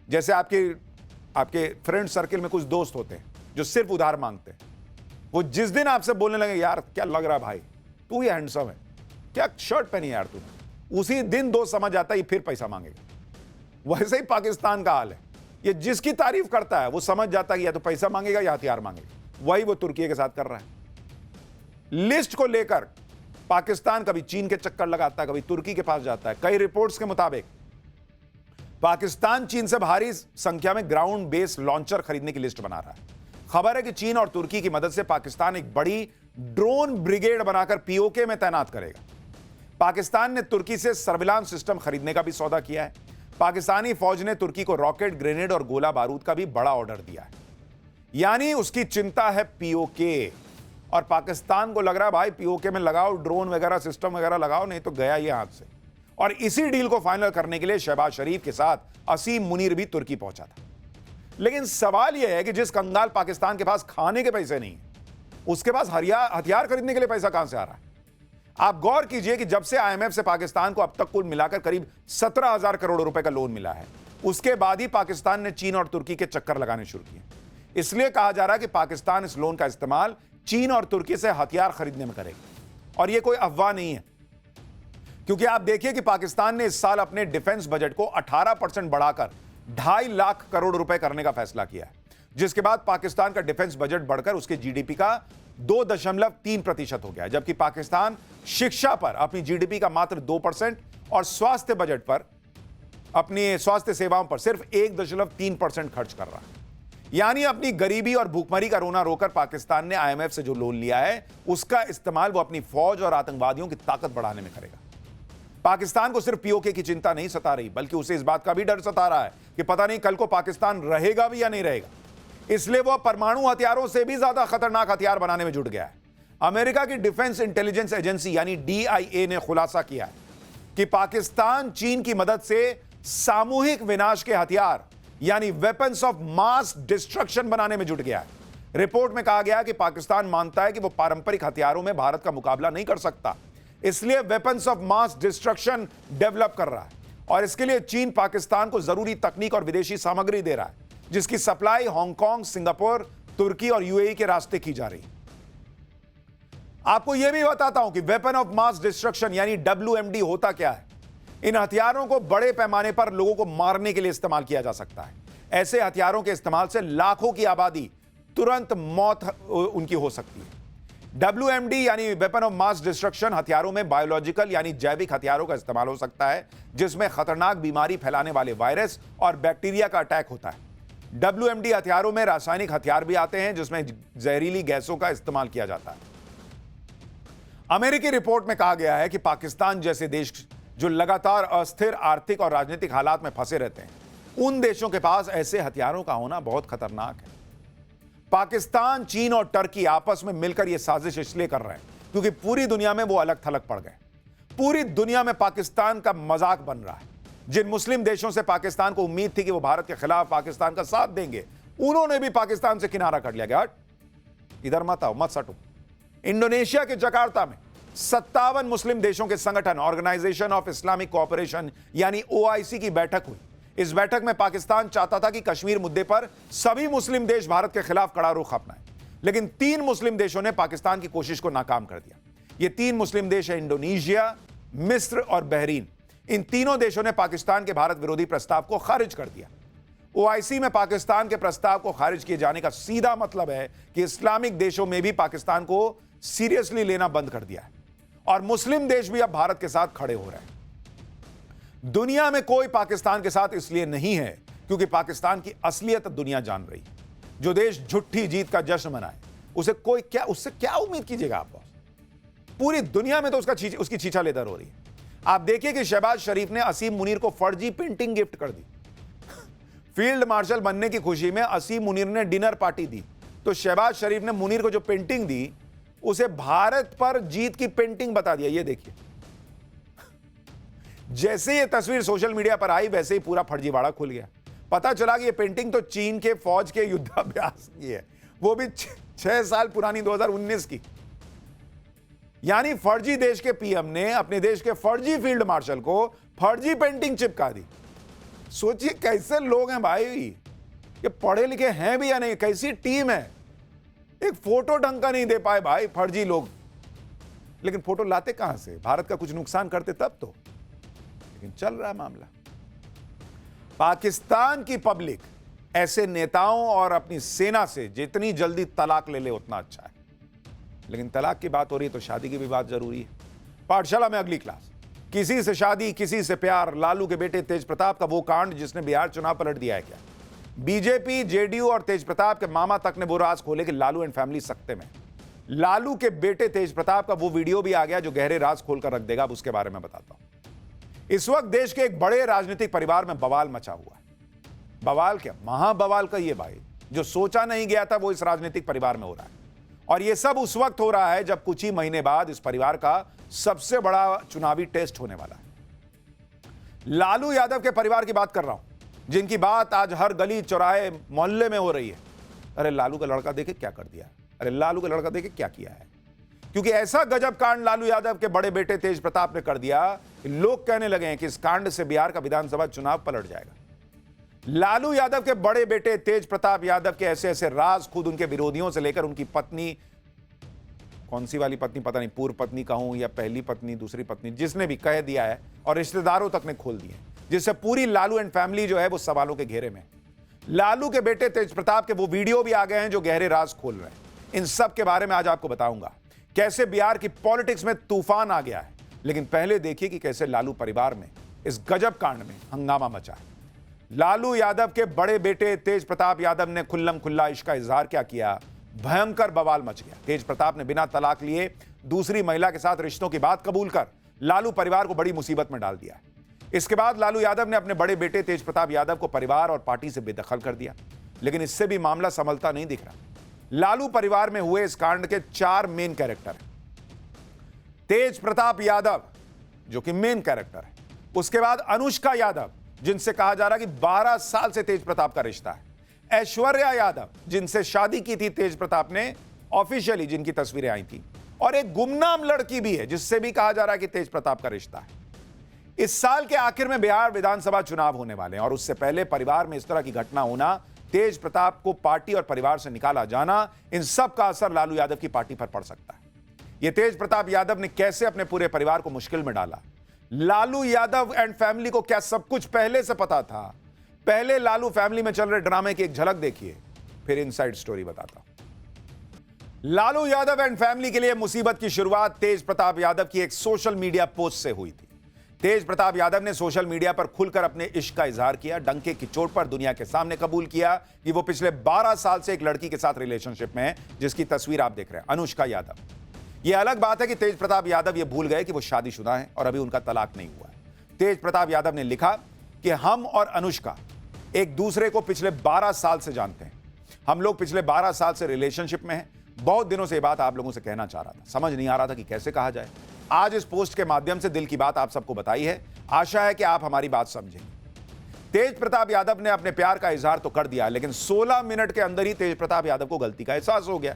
जैसे आपके फ्रेंड सर्किल में कुछ दोस्त होते हैं जो सिर्फ उधार मांगते हैं। वो जिस दिन आपसे बोलने लगे यार क्या लग रहा भाई, तू ये हैंडसम है, क्या शर्ट पहनी यार तूने, उसी दिन दोस्त समझ आता है ये फिर पैसा मांगेगा। वैसे ही पाकिस्तान का हाल है। ये जिसकी तारीफ करता है वो समझ जाता है कि या तो पैसा मांगेगा या हथियार मांगेगा। वही वो तुर्की के साथ कर रहा है। लिस्ट को लेकर पाकिस्तान कभी चीन के चक्कर लगाता है, कभी तुर्की के पास जाता है। कई रिपोर्ट्स के मुताबिक पाकिस्तान चीन से भारी संख्या में ग्राउंड बेस लॉन्चर खरीदने की लिस्ट बना रहा है। खबर है कि चीन और तुर्की की मदद से पाकिस्तान एक बड़ी ड्रोन ब्रिगेड बनाकर पीओके में तैनात करेगा। पाकिस्तान ने तुर्की से सर्विलांस सिस्टम खरीदने का भी सौदा किया है। पाकिस्तानी फौज ने तुर्की को रॉकेट, ग्रेनेड और गोला बारूद का भी बड़ा ऑर्डर दिया है। यानी उसकी चिंता है पीओके, और पाकिस्तान को लग रहा है भाई पीओके में लगाओ ड्रोन वगैरह, सिस्टम वगैरह लगाओ, नहीं तो गया ये हाथ से। और इसी डील को फाइनल करने के लिए शहबाज शरीफ के साथ असीम मुनीर भी तुर्की पहुंचा था। लेकिन सवाल यह है कि जिस कंगाल पाकिस्तान के पास खाने के पैसे नहीं, उसके पास हथियार खरीदने के लिए पैसा कहां से आ रहा है? आप गौर कीजिए कि जब से आईएमएफ से पाकिस्तान को अब तक कुल मिलाकर करीब 17,000 करोड़ रुपए का लोन मिला है, उसके बाद ही पाकिस्तान ने चीन और तुर्की के चक्कर लगाने शुरू किए। इसलिए कहा जा रहा है कि पाकिस्तान इस लोन का इस्तेमाल चीन और तुर्की से हथियार खरीदने में करेगा। और यह कोई अफवाह नहीं है, क्योंकि आप देखिए कि पाकिस्तान ने इस साल अपने डिफेंस बजट को 18% बढ़ाकर 2.5 लाख करोड़ रुपए करने का फैसला किया है, जिसके बाद पाकिस्तान का डिफेंस बजट बढ़कर उसके जीडीपी का 2.3% हो गया है। जबकि पाकिस्तान शिक्षा पर अपनी जीडीपी का मात्र 2% और स्वास्थ्य बजट पर, अपनी स्वास्थ्य सेवाओं पर सिर्फ 1.3% खर्च कर रहा है। यानी अपनी गरीबी और भूखमरी का रोना रोकर पाकिस्तान ने आईएमएफ से जो लोन लिया है, उसका इस्तेमाल वो अपनी फौज और आतंकवादियों की ताकत बढ़ाने में करेगा। पाकिस्तान को सिर्फ पीओके की चिंता नहीं सता रही, बल्कि उसे इस बात का भी डर सता रहा है कि पता नहीं कल को पाकिस्तान रहेगा भी या नहीं रहेगा। इसलिए वह परमाणु हथियारों से भी ज्यादा खतरनाक हथियार बनाने में जुट गया है। अमेरिका की डिफेंस इंटेलिजेंस एजेंसी यानी DIA ने खुलासा किया है कि पाकिस्तान चीन की मदद से सामूहिक विनाश के हथियार यानी वेपन्स ऑफ मास डिस्ट्रक्शन बनाने में जुट गया है। रिपोर्ट में कहा गया है कि पाकिस्तान मानता है कि वो पारंपरिक हथियारों में भारत का मुकाबला नहीं कर सकता, इसलिए weapons of mass destruction develop कर रहा है और इसके लिए चीन पाकिस्तान को जरूरी तकनीक और विदेशी सामग्री दे रहा है, जिसकी सप्लाई हांगकांग, सिंगापुर, तुर्की और यूएई के रास्ते की जा रही है। आपको यह भी बताता हूं कि वेपन ऑफ मास डिस्ट्रक्शन यानी WMD होता क्या है। इन हथियारों को बड़े पैमाने पर लोगों को मारने के लिए इस्तेमाल किया जा सकता है। ऐसे हथियारों के इस्तेमाल से लाखों की आबादी तुरंत मौत उनकी हो सकती है। WMD यानी वेपन ऑफ मास डिस्ट्रक्शन हथियारों में बायोलॉजिकल यानी जैविक हथियारों का इस्तेमाल हो सकता है, जिसमें खतरनाक बीमारी फैलाने वाले वायरस और बैक्टीरिया का अटैक होता है। WMD हथियारों में रासायनिक हथियार भी आते हैं, जिसमें जहरीली गैसों का इस्तेमाल किया जाता है। अमेरिकी रिपोर्ट में कहा गया है कि पाकिस्तान जैसे देश जो लगातार अस्थिर आर्थिक और राजनीतिक हालात में फंसे रहते हैं, उन देशों के पास ऐसे हथियारों का होना बहुत खतरनाक है। पाकिस्तान, चीन और टर्की आपस में मिलकर यह साजिश इसलिए कर रहे हैं क्योंकि पूरी दुनिया में वो अलग थलग पड़ गए। पूरी दुनिया में पाकिस्तान का मजाक बन रहा है। जिन मुस्लिम देशों से पाकिस्तान को उम्मीद थी कि वो भारत के खिलाफ पाकिस्तान का साथ देंगे, उन्होंने भी पाकिस्तान से किनारा कर लिया। हट, इधर मत आओ, मत सटो। इंडोनेशिया के जकार्ता में 57 मुस्लिम देशों के संगठन ऑर्गेनाइजेशन ऑफ इस्लामिक कोऑपरेशन यानी OIC की बैठक हुई। इस बैठक में पाकिस्तान चाहता था कि कश्मीर मुद्दे पर सभी मुस्लिम देश भारत के खिलाफ कड़ा रुख अपनाएं, लेकिन 3 मुस्लिम देशों ने पाकिस्तान की कोशिश को नाकाम कर दिया। ये 3 मुस्लिम देश हैं इंडोनेशिया, मिस्र और बहरीन। इन तीनों देशों ने पाकिस्तान के भारत विरोधी प्रस्ताव को खारिज कर दिया। OIC में पाकिस्तान के प्रस्ताव को खारिज किए जाने का सीधा मतलब है कि इस्लामिक देशों में भी पाकिस्तान को सीरियसली लेना बंद कर दिया है और मुस्लिम देश भी अब भारत के साथ खड़े हो रहे हैं। दुनिया में कोई पाकिस्तान के साथ इसलिए नहीं है क्योंकि पाकिस्तान की असलियत दुनिया जान रही है। जो देश झूठी जीत का जश्न मनाए, उससे क्या उम्मीद कीजिएगा आप? पूरी दुनिया में तो उसकी छीछा लेदर हो रही है। आप देखिए कि शहबाज शरीफ ने असीम मुनीर को फर्जी पेंटिंग गिफ्ट कर दी। फील्ड मार्शल बनने की खुशी में असीम मुनीर ने डिनर पार्टी दी, तो शहबाज शरीफ ने मुनीर को जो पेंटिंग दी उसे भारत पर जीत की पेंटिंग बता दिया। ये देखिए, जैसे ये तस्वीर सोशल मीडिया पर आई वैसे ही पूरा फर्जीवाड़ा खुल गया। पता चला कि ये पेंटिंग तो चीन के फौज के युद्धाभ्यास की है, वो भी 6 साल पुरानी 2019 की। यानी फर्जी देश के PM ने अपने देश के फर्जी फील्ड मार्शल को फर्जी पेंटिंग चिपका दी। सोचिए कैसे लोग हैं भाई, ये पढ़े लिखे हैं भी या नहीं, कैसी टीम है। एक फोटो ढंग का नहीं दे पाए भाई फर्जी लोग, लेकिन फोटो लाते कहां से? भारत का कुछ नुकसान करते तब तो। लेकिन चल रहा है मामला। पाकिस्तान की पब्लिक ऐसे नेताओं और अपनी सेना से जितनी जल्दी तलाक ले ले उतना अच्छा है। लेकिन तलाक की बात हो रही है तो शादी की भी बात जरूरी है। पाठशाला में अगली क्लास, किसी से शादी किसी से प्यार, लालू के बेटे तेज प्रताप का वो कांड जिसने बिहार चुनाव पलट दिया है क्या? बीजेपी, JDU और तेज प्रताप के मामा तक ने वो राज खोले कि लालू एंड फैमिली सकते में। लालू के बेटे तेज प्रताप का वो वीडियो भी आ गया जो गहरे राज खोलकर रख देगा। अब उसके बारे में बताता हूं। इस वक्त देश के एक बड़े राजनीतिक परिवार में बवाल मचा हुआ है। बवाल क्या, महाबवाल का ये भाई, जो सोचा नहीं गया था वो इस राजनीतिक परिवार में हो रहा है। और ये सब उस वक्त हो रहा है जब कुछ ही महीने बाद इस परिवार का सबसे बड़ा चुनावी टेस्ट होने वाला है। लालू यादव के परिवार की बात कर रहा हूं, जिनकी बात आज हर गली चौराहे मोहल्ले में हो रही है। अरे लालू का लड़का देखे क्या कर दिया, अरे लालू का लड़का देखे क्या किया है। क्योंकि ऐसा गजब कांड लालू यादव के बड़े बेटे तेज प्रताप ने कर दिया, लोग कहने लगे हैं कि इस कांड से बिहार का विधानसभा चुनाव पलट जाएगा। लालू यादव के बड़े बेटे तेज प्रताप यादव के ऐसे ऐसे राज खुद उनके विरोधियों से लेकर उनकी पत्नी, कौन सी वाली पत्नी पता नहीं, पूर्व पत्नी कहूं या पहली पत्नी, दूसरी पत्नी, जिसने भी कह दिया है, और रिश्तेदारों तक ने खोल दिए, जिससे पूरी लालू एंड फैमिली जो है वो सवालों के घेरे में। लालू के बेटे तेज प्रताप के वो वीडियो भी आ गए हैं जो गहरे राज खोल रहे हैं। इन सब के बारे में आज आपको बताऊंगा कैसे बिहार की पॉलिटिक्स में तूफान आ गया है। लेकिन पहले देखिए कि कैसे लालू परिवार में इस गजब कांड में हंगामा मचा है। लालू यादव के बड़े बेटे तेज प्रताप यादव ने खुल्लम खुल्ला इश्क का इजहार क्या किया, भयंकर बवाल मच गया। तेज प्रताप ने बिना तलाक लिए दूसरी महिला के साथ रिश्तों की बात कबूल कर लालू परिवार को बड़ी मुसीबत में डाल दिया। इसके बाद लालू यादव ने अपने बड़े बेटे तेज प्रताप यादव को परिवार और पार्टी से बेदखल कर दिया। लेकिन इससे भी मामला संभलता नहीं दिख रहा। लालू परिवार में हुए इस कांड के 4 मेन कैरेक्टर हैं। तेज प्रताप यादव जो कि मेन कैरेक्टर है, उसके बाद अनुष्का यादव जिनसे कहा जा रहा है कि 12 साल से तेज प्रताप का रिश्ता है, ऐश्वर्या यादव जिनसे शादी की थी तेज प्रताप ने ऑफिशियली, जिनकी तस्वीरें आई थी, और एक गुमनाम लड़की भी है जिससे भी कहा जा रहा है कि तेज प्रताप का रिश्ता है। इस साल के आखिर में बिहार विधानसभा चुनाव होने वाले हैं और उससे पहले परिवार में इस तरह की घटना होना, तेज प्रताप को पार्टी और परिवार से निकाला जाना, इन सब का असर लालू यादव की पार्टी पर पड़ सकता है। यह तेज प्रताप यादव ने कैसे अपने पूरे परिवार को मुश्किल में डाला? लालू यादव एंड फैमिली को क्या सब कुछ पहले से पता था? पहले लालू फैमिली में चल रहे ड्रामे की एक झलक देखिए, फिर इनसाइड स्टोरी बताता हूं। लालू यादव एंड फैमिली के लिए मुसीबत की शुरुआत तेज प्रताप यादव की एक सोशल मीडिया पोस्ट से हुई थी। तेज प्रताप यादव ने सोशल मीडिया पर खुलकर अपने इश्क का इजहार किया, डंके की चोट पर दुनिया के सामने कबूल किया कि वो पिछले 12 साल से एक लड़की के साथ रिलेशनशिप में है, जिसकी तस्वीर आप देख रहे हैं, अनुष्का यादव। यह अलग बात है कि तेज प्रताप यादव ये भूल गए कि वो शादीशुदा हैं और अभी उनका तलाक नहीं हुआ है। तेज प्रताप यादव ने लिखा कि हम और अनुष्का एक दूसरे को पिछले 12 साल से जानते हैं। हम लोग पिछले 12 साल से रिलेशनशिप में हैं। बहुत दिनों से ये बात आप लोगों से कहना चाह रहा था, समझ नहीं आ रहा था कि कैसे कहा जाए। आज इस पोस्ट के माध्यम से दिल की बात आप सबको बताई है। आशा है कि आप हमारी बात समझेंगे। तेज प्रताप यादव ने अपने प्यार का इजहार तो कर दिया, लेकिन 16 मिनट के अंदर ही तेज प्रताप यादव को गलती का एहसास हो गया।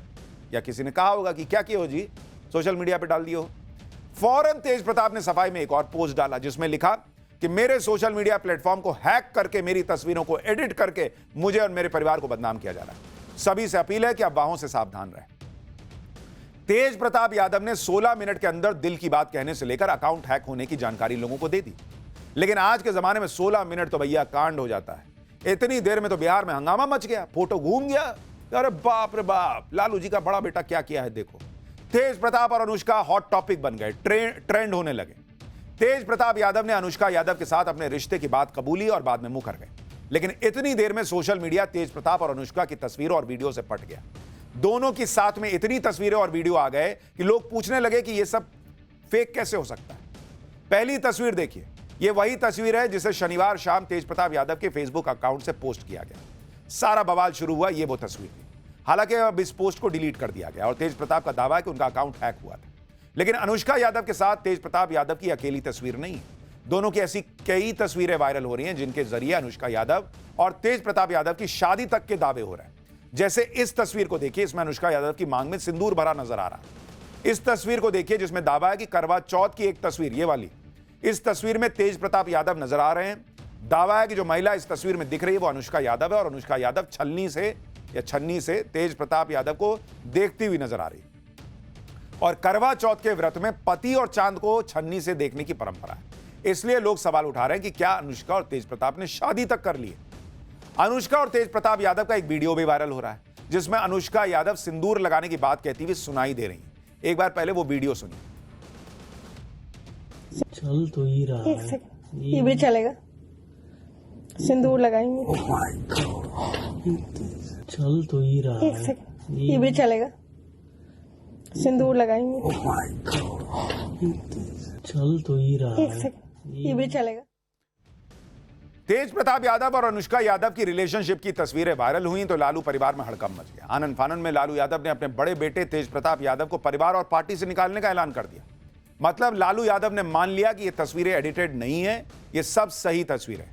या किसी ने कहा होगा कि क्या किया हो जी, सोशल मीडिया पे डाल दिए हो। फौरन तेज प्रताप ने सफाई में एक और पोस्ट डाला, जिसमें लिखा कि मेरे सोशल मीडिया प्लेटफॉर्म को हैक करके मेरी तस्वीरों को एडिट करके मुझे और मेरे परिवार को बदनाम किया जा रहा है। सभी से अपील है कि अफवाहों से सावधान रहें। तेज प्रताप यादव ने 16 मिनट के अंदर दिल की बात कहने से लेकर अकाउंट हैक होने की जानकारी लोगों को दे दी, लेकिन आज के जमाने में 16 मिनट तो भैया कांड हो जाता है। इतनी देर में तो बिहार में हंगामा मच गया, फोटो घूम गया। अरे बाप रे बाप, लालू जी का बड़ा बेटा क्या किया है देखो। तेज प्रताप और अनुष्का हॉट टॉपिक बन गए, ट्रेंड होने लगे। तेज प्रताप यादव ने अनुष्का यादव के साथ अपने रिश्ते की बात कबूली और बाद में मुंह कर गए, लेकिन इतनी देर में सोशल मीडिया तेज प्रताप और अनुष्का की तस्वीरों और वीडियो से पट गया। दोनों की साथ में इतनी तस्वीरें और वीडियो आ गए कि लोग पूछने लगे कि यह सब फेक कैसे हो सकता है। पहली तस्वीर देखिए, यह वही तस्वीर है जिसे शनिवार शाम तेज प्रताप यादव के फेसबुक अकाउंट से पोस्ट किया गया। सारा बवाल शुरू हुआ, यह वो तस्वीर थी। हालांकि अब इस पोस्ट को डिलीट कर दिया गया और तेज प्रताप का दावा है कि उनका अकाउंट हैक हुआ था। लेकिन अनुष्का यादव के साथ तेज प्रताप यादव की अकेली तस्वीर नहीं है। दोनों की ऐसी कई तस्वीरें वायरल हो रही हैं जिनके जरिए अनुष्का यादव और तेज प्रताप यादव की शादी तक के दावे हो रहे हैं। जैसे इस तस्वीर को देखिए, इसमें अनुष्का यादव की मांग में सिंदूर भरा नजर आ रहा है। इस तस्वीर को देखिए जिसमें दावा है कि करवा चौथ की एक तस्वीर, ये वाली, इस तस्वीर में तेज प्रताप यादव नजर आ रहे हैं। दावा है कि जो महिला इस तस्वीर में दिख रही है वो अनुष्का यादव है और अनुष्का यादव छन्नी से तेज प्रताप यादव को देखती हुई नजर आ रही है। और करवा चौथ के व्रत में पति और चांद को छन्नी से देखने की परंपरा है। इसलिए लोग सवाल उठा रहे हैं कि क्या अनुष्का और तेज प्रताप ने शादी तक कर ली है। अनुष्का और तेज प्रताप यादव का एक वीडियो भी वायरल हो रहा है जिसमें अनुष्का यादव सिंदूर लगाने की बात कहती हुई सुनाई दे रही है। एक बार पहले वो वीडियो सुनिए। चल तो ही रहा है, ये भी चलेगा, सिंदूर लगाएंगे। चल तो ही रहा है, ये भी चलेगा, सिंदूर लगाएंगे। चल तो ही रहा है, ये भी चलेगा। तेज प्रताप यादव और अनुष्का यादव की रिलेशनशिप की तस्वीरें वायरल हुई तो लालू परिवार में हड़कंप मच गया। आनन फानन में लालू यादव ने अपने बड़े बेटे तेज प्रताप यादव को परिवार और पार्टी से निकालने का ऐलान कर दिया। मतलब लालू यादव ने मान लिया कि ये तस्वीरें एडिटेड नहीं है, ये सब सही तस्वीर है।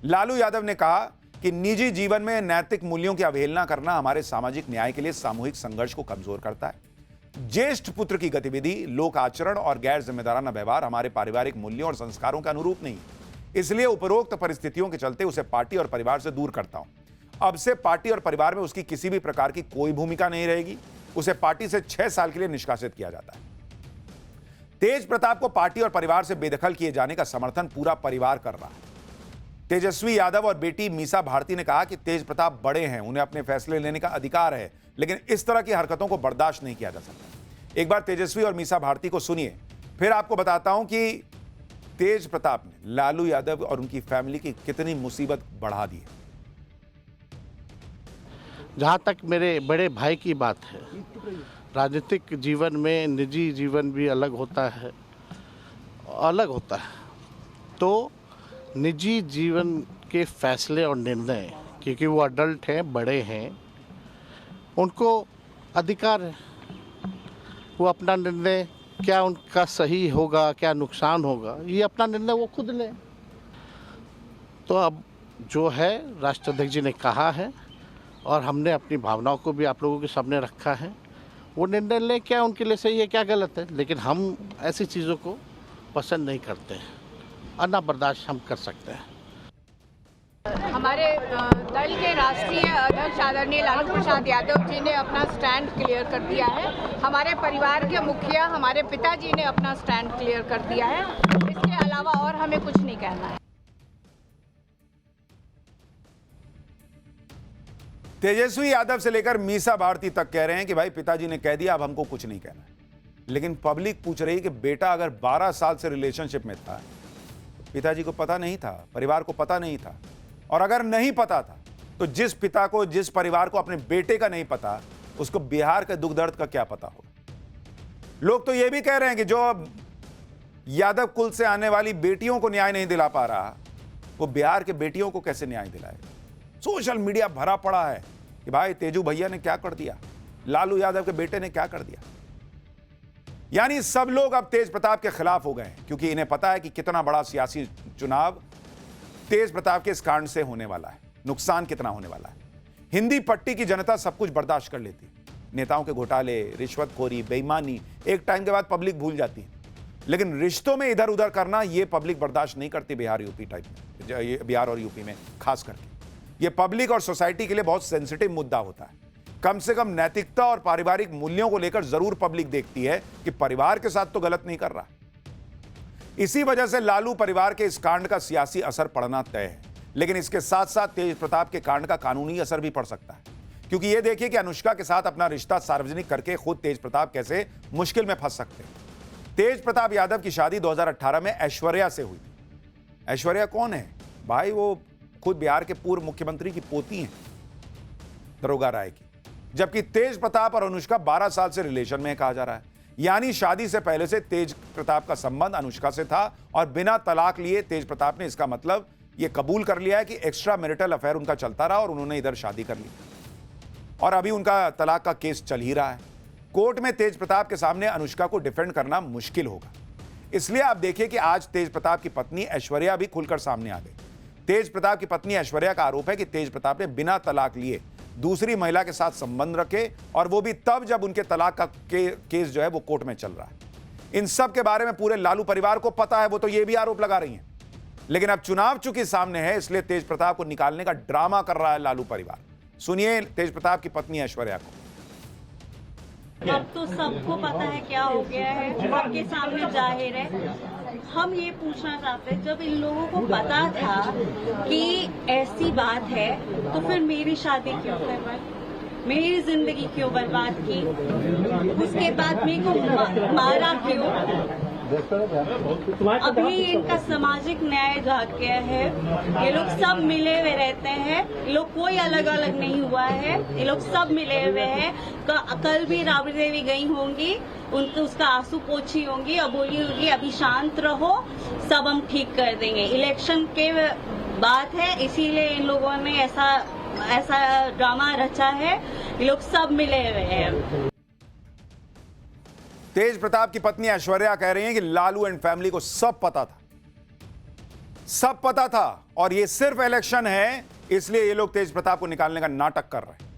लालू यादव ने कहा कि निजी जीवन में नैतिक मूल्यों की अवहेलना करना हमारे सामाजिक न्याय के लिए सामूहिक संघर्ष को कमजोर करता है। ज्येष्ठ पुत्र की गतिविधि, लोक आचरण और गैर जिम्मेदाराना व्यवहार हमारे पारिवारिक मूल्यों और संस्कारों के अनुरूप नहीं, इसलिए उपरोक्त परिस्थितियों के चलते उसे पार्टी और परिवार से दूर करता हूं। अब से पार्टी और परिवार में उसकी किसी भी प्रकार की कोई भूमिका नहीं रहेगी। उसे पार्टी से 6 साल के लिए निष्कासित किया जाता है। तेज प्रताप को पार्टी और परिवार से बेदखल किए जाने का समर्थन पूरा परिवार कर रहा है। तेजस्वी यादव और बेटी मीसा भारती ने कहा कि तेज प्रताप बड़े हैं, उन्हें अपने फैसले लेने का अधिकार है, लेकिन इस तरह की हरकतों को बर्दाश्त नहीं किया जा सकता। एक बार तेजस्वी और मीसा भारती को सुनिए, फिर आपको बताता हूं कि तेज प्रताप ने लालू यादव और उनकी फैमिली की कितनी मुसीबत बढ़ा दी है। जहाँ तक मेरे बड़े भाई की बात है, राजनीतिक जीवन में निजी जीवन भी अलग होता है। तो निजी जीवन के फैसले और निर्णय, क्योंकि वो अडल्ट हैं, बड़े हैं, उनको अधिकार है। वो अपना निर्णय, क्या उनका सही होगा, क्या नुकसान होगा, ये अपना निर्णय वो खुद लें। तो अब जो है राष्ट्राध्यक्ष जी ने कहा है और हमने अपनी भावनाओं को भी आप लोगों के सामने रखा है। वो निर्णय लें, क्या उनके लिए सही है, क्या गलत है, लेकिन हम ऐसी चीज़ों को पसंद नहीं करते हैं। अन्ना बर्दाश्त हम कर सकते हैं। हमारे दल के राष्ट्रीय अध्यक्ष आदरणीय लालू प्रसाद यादव जी ने अपना स्टैंड क्लियर कर दिया है। हमारे परिवार के मुखिया हमारे पिताजी ने अपना स्टैंड क्लियर कर दिया है। इसके अलावा और हमें कुछ नहीं कहना है। तेजस्वी यादव से लेकर मीसा भारती तक कह रहे हैं कि भाई पिताजी ने कह दिया, अब हमको कुछ नहीं कहना है। लेकिन पब्लिक पूछ रही है कि बेटा अगर 12 साल से रिलेशनशिप में था, पिताजी को पता नहीं था, परिवार को पता नहीं था, और अगर नहीं पता था तो जिस पिता को, जिस परिवार को अपने बेटे का नहीं पता, उसको बिहार के दुख दर्द का क्या पता होगा। लोग तो यह भी कह रहे हैं कि जो अब यादव कुल से आने वाली बेटियों को न्याय नहीं दिला पा रहा, वो बिहार के बेटियों को कैसे न्याय दिलाएगा। सोशल मीडिया भरा पड़ा है कि भाई तेजू भैया ने क्या कर दिया, लालू यादव के बेटे ने क्या कर दिया। यानी सब लोग अब तेज प्रताप के खिलाफ हो गए हैं, क्योंकि इन्हें पता है कि कितना बड़ा सियासी चुनाव तेज प्रताप के इस कांड से होने वाला है, नुकसान कितना होने वाला है। हिंदी पट्टी की जनता सब कुछ बर्दाश्त कर लेती, नेताओं के घोटाले, रिश्वतखोरी, बेईमानी एक टाइम के बाद पब्लिक भूल जाती है, लेकिन रिश्तों में इधर उधर करना यह पब्लिक बर्दाश्त नहीं करती। बिहार यूपी टाइप में, बिहार और यूपी में खास करके यह पब्लिक और सोसाइटी के लिए बहुत सेंसिटिव मुद्दा होता है। कम से कम नैतिकता और पारिवारिक मूल्यों को लेकर जरूर पब्लिक देखती है कि परिवार के साथ तो गलत नहीं कर रहा। इसी वजह से लालू परिवार के इस कांड का सियासी असर पड़ना तय है, लेकिन इसके साथ साथ तेज प्रताप के कांड का कानूनी असर भी पड़ सकता है। क्योंकि यह देखिए कि अनुष्का के साथ अपना रिश्ता सार्वजनिक करके खुद तेज प्रताप कैसे मुश्किल में फंस सकते हैं। तेज प्रताप यादव की शादी 2018 में ऐश्वर्या से हुई। ऐश्वर्या कौन है भाई? वो खुद बिहार के पूर्व मुख्यमंत्री की पोती हैं, दरोगा राय की। जबकि तेज प्रताप और अनुष्का 12 साल से रिलेशन में कहा जा रहा है। यानी शादी से पहले से तेज प्रताप का संबंध अनुष्का से था और बिना तलाक लिए तेज प्रताप ने इसका मतलब यह कबूल कर लिया है कि एक्स्ट्रा मैरिटल अफेयर उनका चलता रहा और उन्होंने इधर शादी कर ली, और अभी उनका तलाक का केस चल ही रहा है। कोर्ट में तेज प्रताप के सामने अनुष्का को डिफेंड करना मुश्किल होगा। इसलिए आप देखिए कि आज तेज प्रताप की पत्नी ऐश्वर्या भी खुलकर सामने आ गई। तेज प्रताप की पत्नी ऐश्वर्या का आरोप है कि तेज प्रताप ने बिना तलाक लिए दूसरी महिला के साथ संबंध रखे, और वो भी तब जब उनके तलाक का केस जो है वो कोर्ट में चल रहा है। इन सब के बारे में पूरे लालू परिवार को पता है, वो तो ये भी आरोप लगा रही हैं। लेकिन अब चुनाव चूंकि सामने है, इसलिए तेज प्रताप को निकालने का ड्रामा कर रहा है लालू परिवार। सुनिए तेज प्रताप की पत्नी ऐश्वर्या को। अब तो सबको पता है क्या हो गया है, सबके सामने जाहिर है। हम ये पूछना चाहते हैं, जब इन लोगों को पता था कि ऐसी बात है तो फिर मेरी शादी क्यों करवाई, मेरी जिंदगी क्यों बर्बाद की, उसके बाद मेरे को मारा क्यों। अभी इनका सामाजिक न्याय जाग गया है। ये लोग सब मिले हुए रहते हैं, ये लोग कोई अलग अलग नहीं हुआ है, ये लोग सब मिले हुए हैं। कल भी राबड़ी देवी गई होंगी, उनको उसका आंसू पोछी होंगी और बोली होगी अभी शांत रहो, सब हम ठीक कर देंगे। इलेक्शन के बात है, इसीलिए इन लोगों ने ऐसा ड्रामा रचा है। ये लोग सब मिले हुए हैं। तेज प्रताप की पत्नी ऐश्वर्या कह रही हैं कि लालू एंड फैमिली को सब पता था, सब पता था, और ये सिर्फ इलेक्शन है इसलिए ये लोग तेज प्रताप को निकालने का नाटक कर रहे हैं,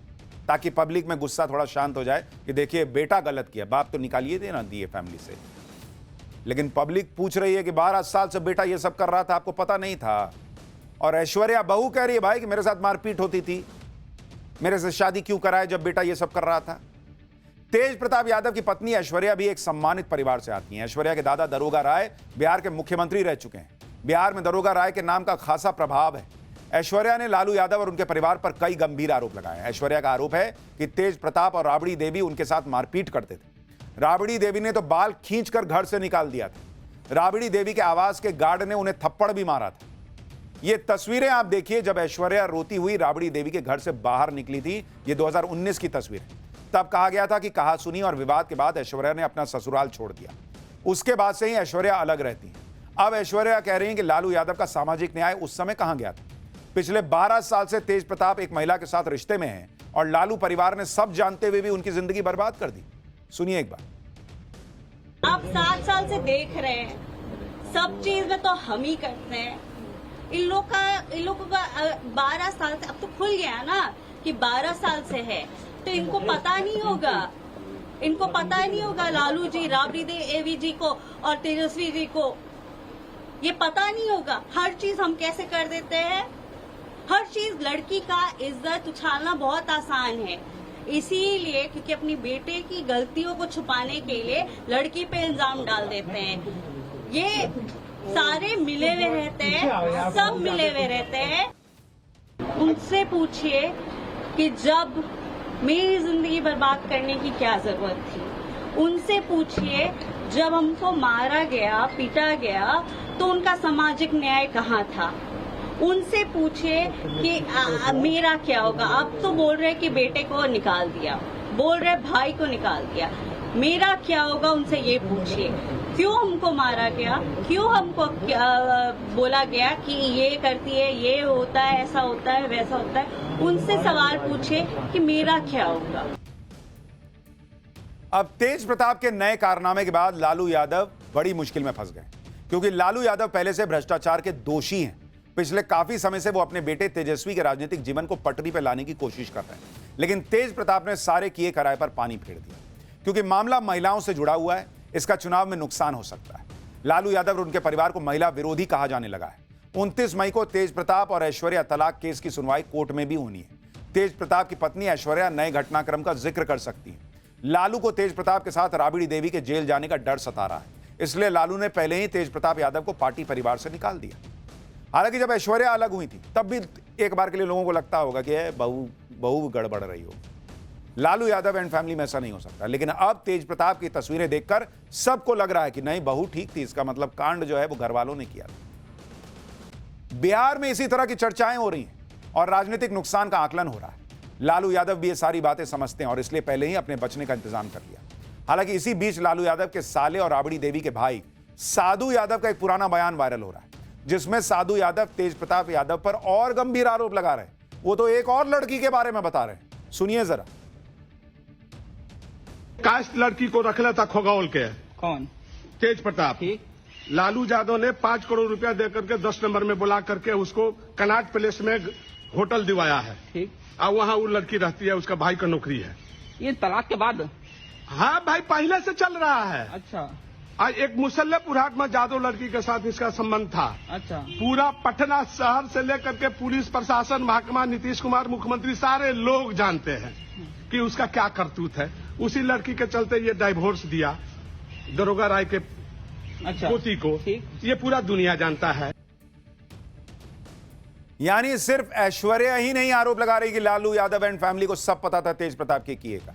ताकि पब्लिक में गुस्सा थोड़ा शांत हो जाए कि देखिए बेटा गलत किया, बाप तो निकालिए देना दिए फैमिली से। लेकिन पब्लिक पूछ रही है कि 12 साल से बेटा ये सब कर रहा था, आपको पता नहीं था। और ऐश्वर्या बहू कह रही है भाई कि मेरे साथ मारपीट होती थी, मेरे से शादी क्यों कराए जब बेटा ये सब कर रहा था। तेज प्रताप यादव की पत्नी ऐश्वर्या भी एक सम्मानित परिवार से आती हैं। ऐश्वर्या के दादा दरोगा राय बिहार के मुख्यमंत्री रह चुके हैं। बिहार में दरोगा राय के नाम का खासा प्रभाव है। ऐश्वर्या ने लालू यादव और उनके परिवार पर कई गंभीर आरोप लगाए। ऐश्वर्या का आरोप है कि तेज प्रताप और राबड़ी देवी उनके साथ मारपीट करते थे। राबड़ी देवी ने तो बाल खींचकर घर से निकाल दिया था। राबड़ी देवी के आवास के गार्ड ने उन्हें थप्पड़ भी मारा था। ये तस्वीरें आप देखिए जब ऐश्वर्या रोती हुई राबड़ी देवी के घर से बाहर निकली थी। ये 2019 की तस्वीर है। तब कहा गया था कि कहा सुनी और विवाद के बाद ऐश्वर्या ने अपना ससुराल छोड़ दिया। उसके बाद से ही ऐश्वर्या अलग रहती है। अब ऐश्वर्या कह रही हैं कि लालू यादव का सामाजिक न्याय उस समय कहां गया था। पिछले 12 साल से तेज प्रताप एक महिला के साथ रिश्ते में हैं और लालू परिवार ने सब जानते हुए भी उनकी जिंदगी बर्बाद कर दी। सुनिए एक बार। आप 7 साल से देख रहे हैं, सब चीज में तो हम ही करते हैं। इन लोगों का 12 साल से अब तो खुल गया ना कि 12 साल से है, तो इनको पता नहीं होगा, इनको पता नहीं होगा लालू जी, राबड़ी देवी जी को और तेजस्वी जी को ये पता नहीं होगा हर चीज हम कैसे कर देते हैं। हर चीज लड़की का इज्जत उछालना बहुत आसान है, इसीलिए क्योंकि अपनी बेटे की गलतियों को छुपाने के लिए लड़की पे इल्जाम डाल देते हैं। ये सारे मिले हुए रहते हैं, सब मिले हुए रहते हैं। उनसे पूछिए कि जब मेरी जिंदगी बर्बाद करने की क्या जरूरत थी। उनसे पूछिए जब हमको मारा गया, पीटा गया, तो उनका सामाजिक न्याय कहाँ था। उनसे पूछिए कि मेरा क्या होगा। अब तो बोल रहे कि बेटे को निकाल दिया, बोल रहे भाई को निकाल दिया, मेरा क्या होगा उनसे ये पूछिए। क्यों हमको मारा गया, क्यों हमको बोला गया कि ये करती है, ये होता है, ऐसा होता है, वैसा होता है। उनसे सवाल पूछिए कि मेरा क्या होगा। अब तेज प्रताप के नए कारनामे के बाद लालू यादव बड़ी मुश्किल में फंस गए, क्योंकि लालू यादव पहले से भ्रष्टाचार के दोषी हैं। पिछले काफी समय से वो अपने बेटे तेजस्वी के राजनीतिक जीवन को पटरी पर लाने की कोशिश कर रहे हैं, लेकिन तेज प्रताप ने सारे किए कराए पर पानी फेर दिया। क्योंकि मामला महिलाओं से जुड़ा हुआ है, इसका चुनाव में नुकसान हो सकता है। लालू यादव और उनके परिवार को महिला विरोधी कहा जाने लगा है। 29 मई को तेज प्रताप और ऐश्वर्या तलाक केस की सुनवाई कोर्ट में भी होनी है। तेज प्रताप की पत्नी ऐश्वर्या नए घटनाक्रम का जिक्र कर सकती है। लालू को तेज प्रताप के साथ राबड़ी देवी के जेल जाने का डर सता रहा है, इसलिए लालू ने पहले ही तेज प्रताप यादव को पार्टी परिवार से निकाल दिया। हालांकि जब ऐश्वर्या अलग हुई थी तब भी एक बार के लिए लोगों को लगता होगा कि बहू गड़बड़ रही हो। लालू यादव एंड फैमिली में ऐसा नहीं हो सकता, लेकिन अब तेज प्रताप की तस्वीरें देखकर सबको लग रहा है कि नहीं, बहू ठीक थी, इसका मतलब कांड जो है वो घर वालों ने किया था। बिहार में इसी तरह की चर्चाएं हो रही हैं और राजनीतिक नुकसान का आकलन हो रहा है। लालू यादव भी ये सारी बातें समझते हैं और इसलिए पहले ही अपने बचने का इंतजाम कर लिया। हालांकि इसी बीच लालू यादव के साले और राबड़ी देवी के भाई साधु यादव का एक पुराना बयान वायरल हो रहा है, जिसमें साधु यादव तेज प्रताप यादव पर और गंभीर आरोप लगा रहे हैं। वो तो एक और लड़की के बारे में बता रहे हैं, सुनिए जरा। कास्ट लड़की को रख लेता खगौल के। कौन? तेज प्रताप। लालू यादव ने 5 करोड़ रुपया देकर के 10 नंबर में बुला करके उसको कनाट पैलेस में होटल दिवाया है। ठीक। और वहाँ वो लड़की रहती है, उसका भाई का नौकरी है। ये तलाक के बाद? हाँ भाई, पहले से चल रहा है। अच्छा। और एक मुसल्लेपुरहाट में जादव लड़की के साथ इसका संबंध था। अच्छा। पूरा पटना शहर से लेकर के पुलिस प्रशासन, महकमा, नीतीश कुमार मुख्यमंत्री, सारे लोग जानते हैं कि उसका क्या करतूत है। उसी लड़की के चलते ये डाइवोर्स दिया दरोगा राय के पोती को। ये पूरा दुनिया जानता है। यानी सिर्फ ऐश्वर्या ही नहीं आरोप लगा रही कि लालू यादव एंड फैमिली को सब पता था तेज प्रताप के किए का।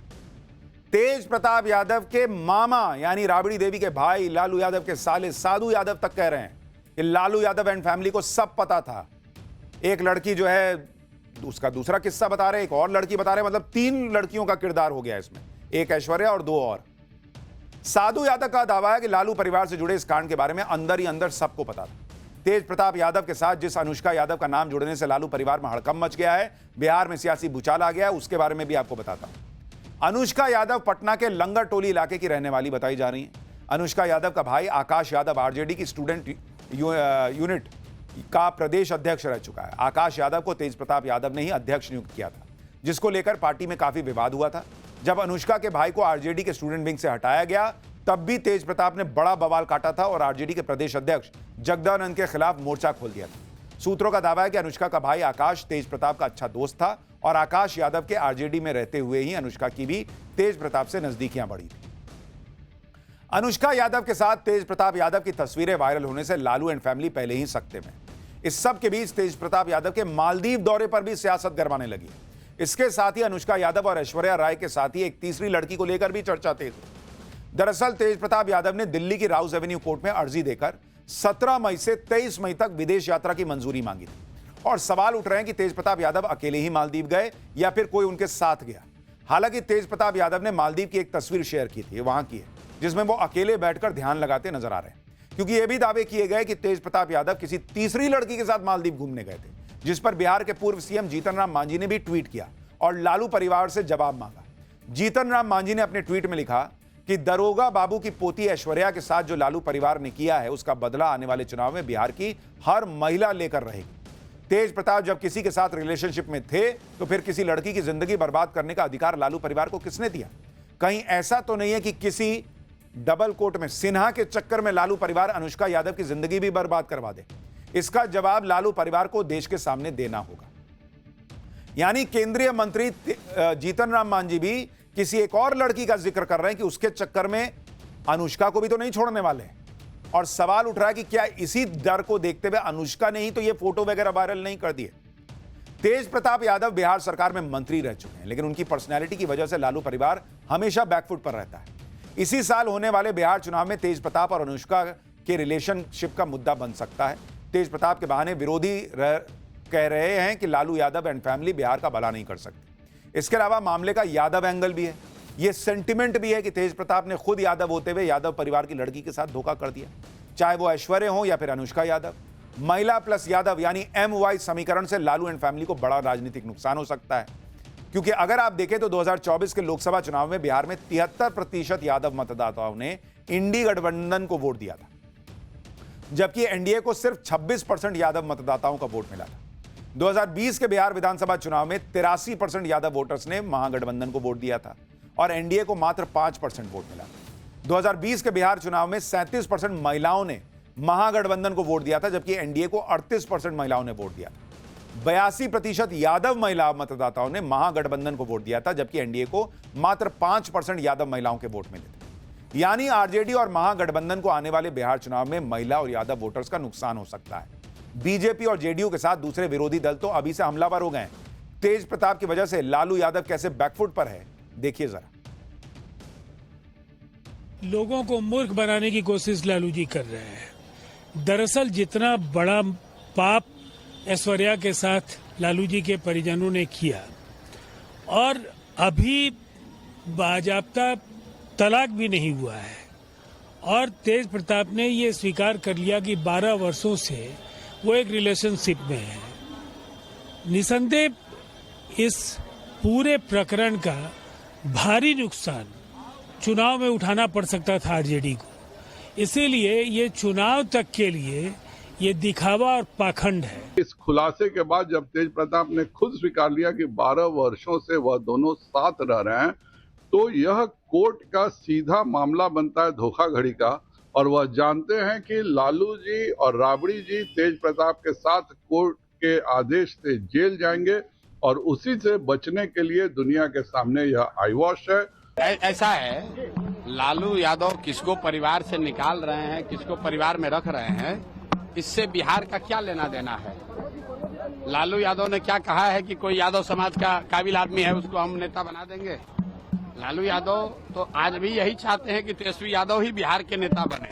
तेज प्रताप यादव के मामा यानी राबड़ी देवी के भाई लालू यादव के साले साधु यादव तक कह रहे हैं कि लालू यादव एंड फैमिली को सब पता था। एक लड़की जो है उसका दूसरा किस्सा बता रहे, एक और लड़की बता रहे, मतलब 3 लड़कियों का किरदार हो गया इसमें, एक ऐश्वर्या और 2 और। साधु यादव का दावा है कि लालू परिवार से जुड़े इस कांड के बारे में अंदर ही अंदर सबको पता था। तेज प्रताप यादव के साथ जिस अनुष्का यादव का नाम जुड़ने से लालू परिवार में हड़कंप मच गया है, बिहार में सियासी भूचाल आ गया है, उसके बारे में भी आपको बताता हूं। अनुष्का यादव पटना के लंगर टोली इलाके की रहने वाली बताई जा रही है। अनुष्का यादव का भाई आकाश यादव आरजेडी की स्टूडेंट यूनिट का प्रदेश अध्यक्ष रह चुका है। आकाश यादव को तेज प्रताप यादव ने ही अध्यक्ष नियुक्त किया था, जिसको लेकर पार्टी में काफी विवाद हुआ था। जब अनुष्का के भाई को आरजेडी के स्टूडेंट विंग से हटाया गया, तब भी तेज प्रताप ने बड़ा बवाल काटा था और आरजेडी के प्रदेश अध्यक्ष जगदानंद के खिलाफ मोर्चा खोल दिया था। सूत्रों का दावा है कि अनुष्का का भाई आकाश तेज प्रताप का अच्छा दोस्त था और आकाश यादव के आरजेडी में रहते हुए ही अनुष्का की भी तेज प्रताप से नजदीकियां बढ़ी थी। अनुष्का यादव के साथ तेज प्रताप यादव की तस्वीरें वायरल होने से लालू एंड फैमिली पहले ही सकते में। इस सब के बीच तेज प्रताप यादव के मालदीव दौरे पर भी सियासत गरमाने लगी। इसके साथ ही अनुष्का यादव और ऐश्वर्या राय के साथ ही एक तीसरी लड़की को लेकर भी चर्चा तेज हुई। दरअसल तेज प्रताप यादव ने दिल्ली की राउज एवेन्यू कोर्ट में अर्जी देकर 17 मई से 23 मई तक विदेश यात्रा की मंजूरी मांगी थी और सवाल उठ रहे हैं कि तेज प्रताप यादव अकेले ही मालदीव गए या फिर कोई उनके साथ गया। हालांकि तेज प्रताप यादव ने मालदीव की एक तस्वीर शेयर की थी, वहां की है, जिसमें वो अकेले बैठकर ध्यान लगाते नजर आ रहे हैं, क्योंकि यह भी दावे किए गए कि तेज प्रताप यादव किसी तीसरी लड़की के साथ मालदीव घूमने गए थे, जिस पर बिहार के पूर्व सीएम जीतन राम मांझी ने भी ट्वीट किया और लालू परिवार से जवाब मांगा। जीतन राम मांझी ने अपने ट्वीट में लिखा कि दरोगा बाबू की पोती ऐश्वर्या के साथ जो लालू परिवार ने किया है, उसका बदला आने वाले चुनाव में बिहार की हर महिला लेकर रहेगी। तेज प्रताप जब किसी के साथ रिलेशनशिप में थे तो फिर किसी लड़की की जिंदगी बर्बाद करने का अधिकार लालू परिवार को किसने दिया? कहीं ऐसा तो नहीं है कि किसी डबल कोट में सिन्हा के चक्कर में लालू परिवार अनुष्का यादव की जिंदगी भी बर्बाद करवा दे, इसका जवाब लालू परिवार को देश के सामने देना होगा। यानी केंद्रीय मंत्री जीतन राम मांझी भी किसी एक और लड़की का जिक्र कर रहे हैं कि उसके चक्कर में अनुष्का को भी तो नहीं छोड़ने वाले। और सवाल उठ रहा है कि क्या इसी डर को देखते हुए अनुष्का ने ही तो ये फोटो वगैरह वायरल नहीं कर दिए। तेज प्रताप यादव बिहार सरकार में मंत्री रह चुके हैं, लेकिन उनकी पर्सनैलिटी की वजह से लालू परिवार हमेशा बैकफुट पर रहता है। इसी साल होने वाले बिहार चुनाव में तेज प्रताप और अनुष्का के रिलेशनशिप का मुद्दा बन सकता है। तेज प्रताप के बहाने विरोधी कह रहे हैं कि लालू यादव एंड फैमिली बिहार का भला नहीं कर सकते। इसके अलावा मामले का यादव एंगल भी है। यह सेंटिमेंट भी है कि तेज प्रताप ने खुद यादव होते हुए यादव परिवार की लड़की के साथ धोखा कर दिया, चाहे वो ऐश्वर्य हो या फिर अनुष्का यादव। महिला प्लस यादव यानी MY समीकरण से लालू एंड फैमिली को बड़ा राजनीतिक नुकसान हो सकता है, क्योंकि अगर आप देखें तो 2024 के लोकसभा चुनाव में बिहार में 73% यादव मतदाताओं ने इंडी गठबंधन को वोट दिया था, जबकि एनडीए को सिर्फ 26% यादव मतदाताओं का वोट मिला था। 2020 के बिहार विधानसभा चुनाव में 83% यादव वोटर्स ने महागठबंधन को वोट दिया था और एनडीए को मात्र 5% वोट मिला। 2020 के बिहार चुनाव में 37% महिलाओं ने महागठबंधन को वोट दिया था, जबकि एनडीए को 38% महिलाओं ने वोट दिया था। 82% यादव महिला मतदाताओं ने महागठबंधन को वोट दिया था, जबकि एनडीए को मात्र 5% यादव महिलाओं के वोट मिले थे। यानी आरजेडी और महागठबंधन को आने वाले बिहार चुनाव में महिला और यादव वोटर्स का नुकसान हो सकता है। बीजेपी और जेडीयू के साथ दूसरे विरोधी दल तो अभी से हमलावर हो गए हैं। तेज प्रताप की वजह से लालू यादव कैसे बैकफुट पर है, देखिए जरा। लोगों को मूर्ख बनाने की कोशिश लालू जी कर रहे हैं। दरअसल जितना बड़ा पाप ऐश्वर्या के साथ लालू जी के परिजनों ने किया और अभी बाजाब्ता तलाक भी नहीं हुआ है, और तेज प्रताप ने ये स्वीकार कर लिया कि 12 वर्षों से वो एक रिलेशनशिप में है। निसंदेह इस पूरे प्रकरण का भारी नुकसान चुनाव में उठाना पड़ सकता था आरजेडी को। इसीलिए ये चुनाव तक के लिए ये दिखावा और पाखंड है। इस खुलासे के बाद जब तेज प्रताप ने खुद स्वीकार लिया कि 12 वर्षों से वह दोनों साथ रह रहे हैं, तो यह कोर्ट का सीधा मामला बनता है धोखाधड़ी का। और वह जानते हैं कि लालू जी और राबड़ी जी तेज प्रताप के साथ कोर्ट के आदेश से जेल जाएंगे और उसी से बचने के लिए दुनिया के सामने यह आई वॉश है। ऐसा है, लालू यादव किसको परिवार से निकाल रहे हैं, किसको परिवार में रख रहे हैं, इससे बिहार का क्या लेना देना है। लालू यादव ने क्या कहा है कि कोई यादव समाज का काबिल आदमी है उसको हम नेता बना देंगे। लालू यादव तो आज भी यही चाहते हैं कि तेजस्वी यादव ही बिहार के नेता बने।